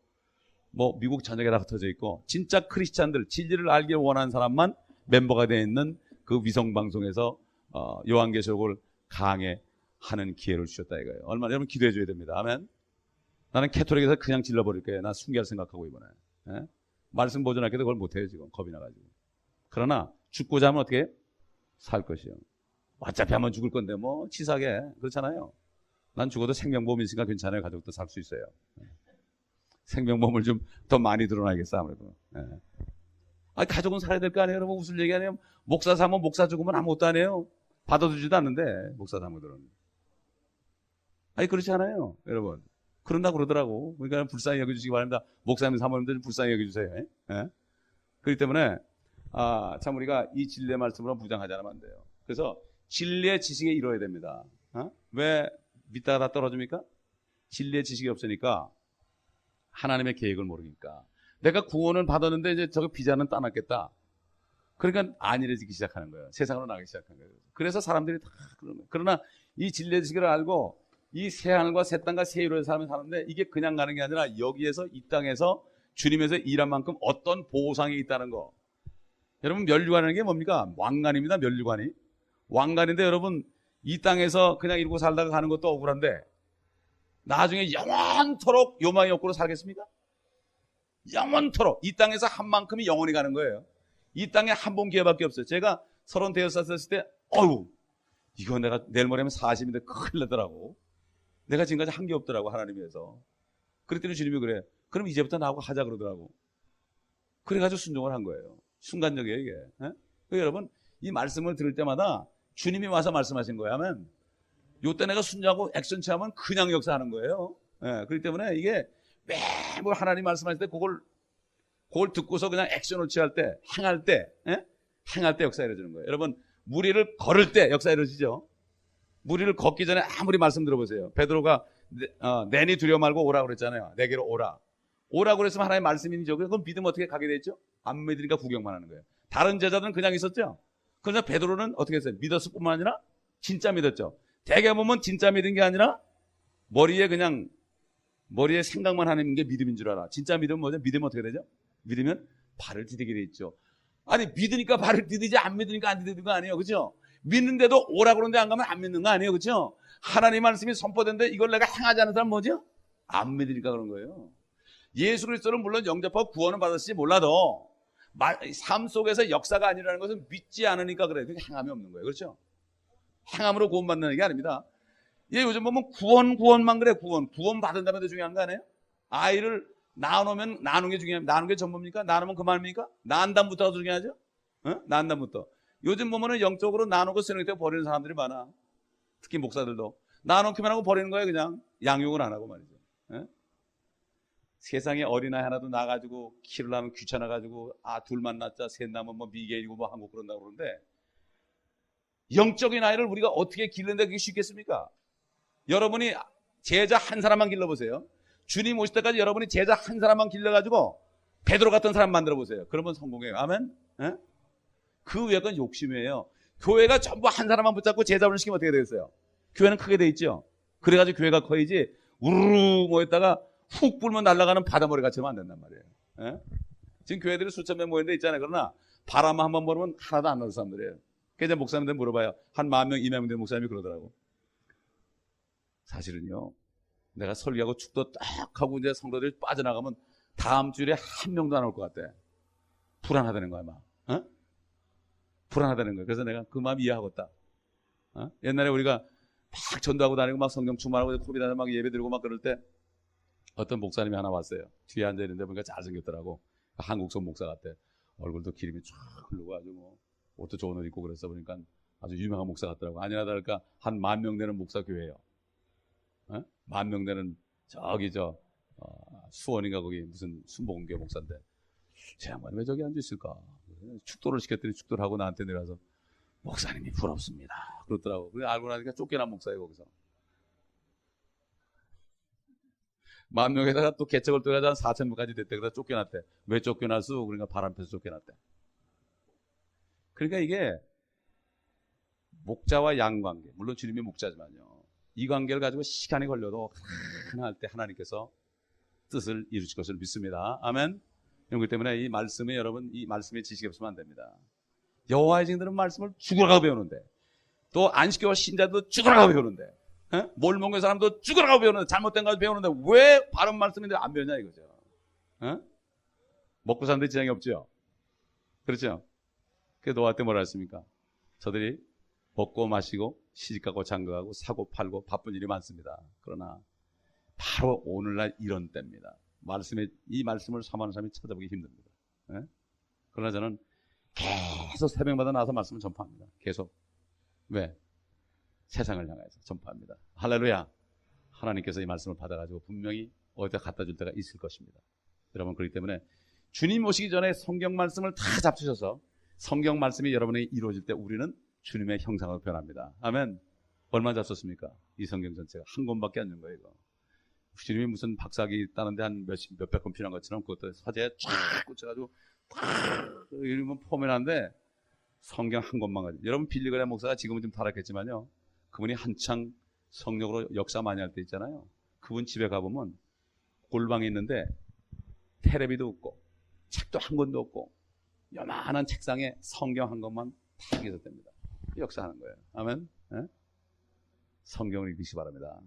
뭐 미국 전역에 다 흩어져 있고 진짜 크리스찬들 진리를 알길 원하는 사람만 멤버가 되어 있는 그 위성방송에서 요한계시록을 강해하는 기회를 주셨다 이거예요. 얼마나 여러분 기도해 줘야 됩니다. 아멘. 나는 캐톨릭에서 그냥 질러버릴 거예요. 나 순교할 생각하고 이번에. 말씀 보존하기도 그걸 못해요, 지금. 겁이 나가지고. 그러나 죽고자 하면 어떻게 해? 살 것이요. 어차피 한번 죽을 건데 뭐 치사하게 그렇잖아요. 난 죽어도 생명보험 있으니까 괜찮아요. 가족도 살 수 있어요. 생명보험을 좀 더 많이 들어놔야겠어 아무래도. 아니, 가족은 살아야 될 거 아니에요. 여러분 무슨 얘기 아니에요? 목사 사면 목사 죽으면 아무것도 안 해요. 받아주지도 않는데 목사 사모들은. 아니 그렇지 않아요, 여러분. 그런다 그러더라고. 그러니까 불쌍히 여겨주시기 바랍니다. 목사님 사모님들 불쌍히 여겨주세요. 예? 그렇기 때문에 참 우리가 이 진리의 말씀으로 무장하지 않으면 안 돼요. 그래서 진리의 지식에 이뤄야 됩니다. 왜 믿다가 다 떨어집니까? 진리의 지식이 없으니까 하나님의 계획을 모르니까. 내가 구원을 받았는데 이제 저거 비자는 따놨겠다. 그러니까 안일해지기 시작하는 거예요. 세상으로 나가기 시작하는 거예요. 그래서 사람들이 다 그러는 거예요. 그러나 이 진리의 지식을 알고 이 새 하늘과 새 땅과 새 위로의 삶을 사는데 이게 그냥 가는 게 아니라 여기에서 이 땅에서 주님에서 일한 만큼 어떤 보상이 있다는 거. 여러분 면류관이라는 게 뭡니까? 왕관입니다. 면류관이. 왕관인데 여러분 이 땅에서 그냥 이러고 살다가 가는 것도 억울한데 나중에 영원토록 요망의 욕구로 살겠습니까? 영원토록 이 땅에서 한 만큼이 영원히 가는 거예요. 이 땅에 한 번 기회밖에 없어요. 제가 35살 됐을 때 이거 내가 내일 모레면 40인데 큰일 나더라고. 내가 지금까지 한 게 없더라고 하나님 위해서. 그랬더니 주님이 그래. 그럼 이제부터 나하고 하자 그러더라고. 그래가지고 순종을 한 거예요. 순간적이에요 이게. 여러분 이 말씀을 들을 때마다 주님이 와서 말씀하신 거예요. 하면 요때 내가 순종하고 액션 취하면 그냥 역사하는 거예요. 그렇기 때문에 이게 매번 하나님 말씀하실 때 그걸 듣고서 그냥 액션을 취할 때 행할 때 역사 이루어지는 거예요. 여러분 무리를 걸을 때 역사 이루어지죠. 무리를 걷기 전에 아무리 말씀 들어보세요. 베드로가 내니 두려워 말고 오라 그랬잖아요. 내게로 오라. 오라 그랬으면 하나님의 말씀이죠. 그럼 믿으면 어떻게 가게 됐죠? 안 믿으니까 구경만 하는 거예요. 다른 제자들은 그냥 있었죠. 그러나 베드로는 어떻게 했어요? 믿었을 뿐만 아니라 진짜 믿었죠. 대개 보면 진짜 믿은 게 아니라 머리에 생각만 하는 게 믿음인 줄 알아. 진짜 믿으면 뭐죠? 믿으면 어떻게 되죠? 믿으면 발을 디디게 돼 있죠. 아니 믿으니까 발을 디디지 안 믿으니까 안 디디는 거 아니에요. 그죠? 믿는데도 오라 그러는데 안 가면 안 믿는 거 아니에요. 그죠? 하나님 말씀이 선포된데 이걸 내가 행하지 않는 사람 뭐죠? 안 믿으니까 그런 거예요. 예수 그리스도를 물론 영접하고 구원을 받았을지 몰라도 삶 속에서 역사가 아니라는 것은 믿지 않으니까 그래요. 그게 행함이 없는 거예요. 그렇죠? 행함으로 구원받는 게 아닙니다. 요즘 보면 구원만 그래. 구원 받은다면 더 중요한 거 아니에요? 아이를 낳아놓으면 나누는 게 중요합니다. 나누는 게 전부입니까? 나누면 그만입니까? 낳은 다음부터가 중요하죠? 낳은 다음부터. 요즘 보면은 영적으로 나누고 쓰는 때 버리는 사람들이 많아. 특히 목사들도. 나누기만 하고 버리는 거예요. 그냥 양육을 안 하고 말이죠. 세상에 어린아이 하나도 나가지고 키우려면 귀찮아가지고 둘만 낳자 셋 낳으면 뭐 미개이고 뭐 한국 그런다고 그러는데 영적인 아이를 우리가 어떻게 기르는데 그게 쉽겠습니까? 여러분이 제자 한 사람만 길러보세요. 주님 오실 때까지 여러분이 제자 한 사람만 길러가지고 베드로 같은 사람 만들어보세요. 그러면 성공해요. 아멘? 그 외의 건 욕심이에요. 교회가 전부 한 사람만 붙잡고 제자분을 시키면 어떻게 되겠어요? 교회는 크게 돼 있죠. 그래가지고 교회가 커야지 우르르 모였다가 훅 불면 날아가는 바다머리 같이 하면 안 된단 말이에요. 지금 교회들이 수천 명 모였는데 있잖아요. 그러나 바람 한번 불면 하나도 안 나는 사람들이에요. 그래서 목사님들 물어봐요. 한 10,000명, 20,000명 된 목사님이 그러더라고. 사실은요. 내가 설교하고 축도 딱 하고 이제 성도들이 빠져나가면 다음 주일에 한 명도 안 올 것 같대. 불안하다는 거야, 막. 불안하다는 거야. 그래서 내가 그 마음 이해하겠다. 옛날에 우리가 막 전도하고 다니고 막 성경 충만하고 코비다에 막 예배 드리고 막 그럴 때 어떤 목사님이 하나 왔어요. 뒤에 앉아있는데 보니까 잘생겼더라고. 한국선 목사 같대. 얼굴도 기름이 쫙 흐르고 아주 뭐 옷도 좋은 옷 입고 그랬어 보니까 아주 유명한 목사 같더라고. 아니나 다를까 한 10,000명 되는 목사 교회예요. 10,000명 되는 수원인가 거기 무슨 순복음교회 목사인데 제 양반이 왜 저기 앉아있을까? 축도를 시켰더니 축도를 하고 나한테 내려와서 목사님이 부럽습니다. 그러더라고. 그래 알고 나니까 쫓겨난 목사예요 거기서. 10,000명에다가 또 개척을 또 해서 한 4,000명까지 됐대. 그래서 쫓겨났대. 왜 쫓겨났어? 그러니까 바람 펴서 쫓겨났대. 그러니까 이게 목자와 양 관계, 물론 주님이 목자지만요. 이 관계를 가지고 시간이 걸려도 하나 할 때 하나님께서 뜻을 이루실 것을 믿습니다. 아멘. 그렇기 때문에 이 말씀에 여러분 이 말씀에 지식이 없으면 안 됩니다. 여호와의 증인들은 말씀을 죽으라고 배우는데 또 안식교와 신자도 죽으라고 배우는데 몰몬교회 사람도 죽으라고 배우는데 잘못된 거 배우는데 왜 바른 말씀인데 안 배우냐 이거죠. 먹고 사는데 지장이 없죠. 그렇죠? 그래서 노아한테 뭐라 했습니까? 저들이 먹고 마시고 시집가고 장가가고 사고 팔고 바쁜 일이 많습니다. 그러나 바로 오늘날 이런 때입니다. 이 말씀을 사모하는 사람이 찾아보기 힘듭니다. 예? 그러나 저는 계속 새벽마다 나와서 말씀을 전파합니다. 계속. 왜? 세상을 향해서 전파합니다. 할렐루야. 하나님께서 이 말씀을 받아가지고 분명히 어디다 갖다 줄 때가 있을 것입니다. 여러분, 그렇기 때문에 주님 오시기 전에 성경 말씀을 다 잡수셔서 성경 말씀이 여러분에게 이루어질 때 우리는 주님의 형상으로 변합니다. 아멘. 얼마 잡섰습니까? 이 성경 전체가 한 권밖에 안 된 거예요, 이거. 주님이 무슨 박사기 따는데 한 몇백 권 필요한 것처럼 그것도 화제에 쫙 꽂혀가지고 이러면 포맨한데 성경 한 권만 가지고. 여러분, 빌리그레 목사가 지금은 좀 타락했지만요, 그분이 한창 성령으로 역사 많이 할 때 있잖아요. 그분 집에 가보면 골방에 있는데 테레비도 없고 책도 한 권도 없고 요만한 책상에 성경 한 권만 탁 있었답니다. 역사하는 거예요. 아멘. 네? 성경을 읽으시기 바랍니다.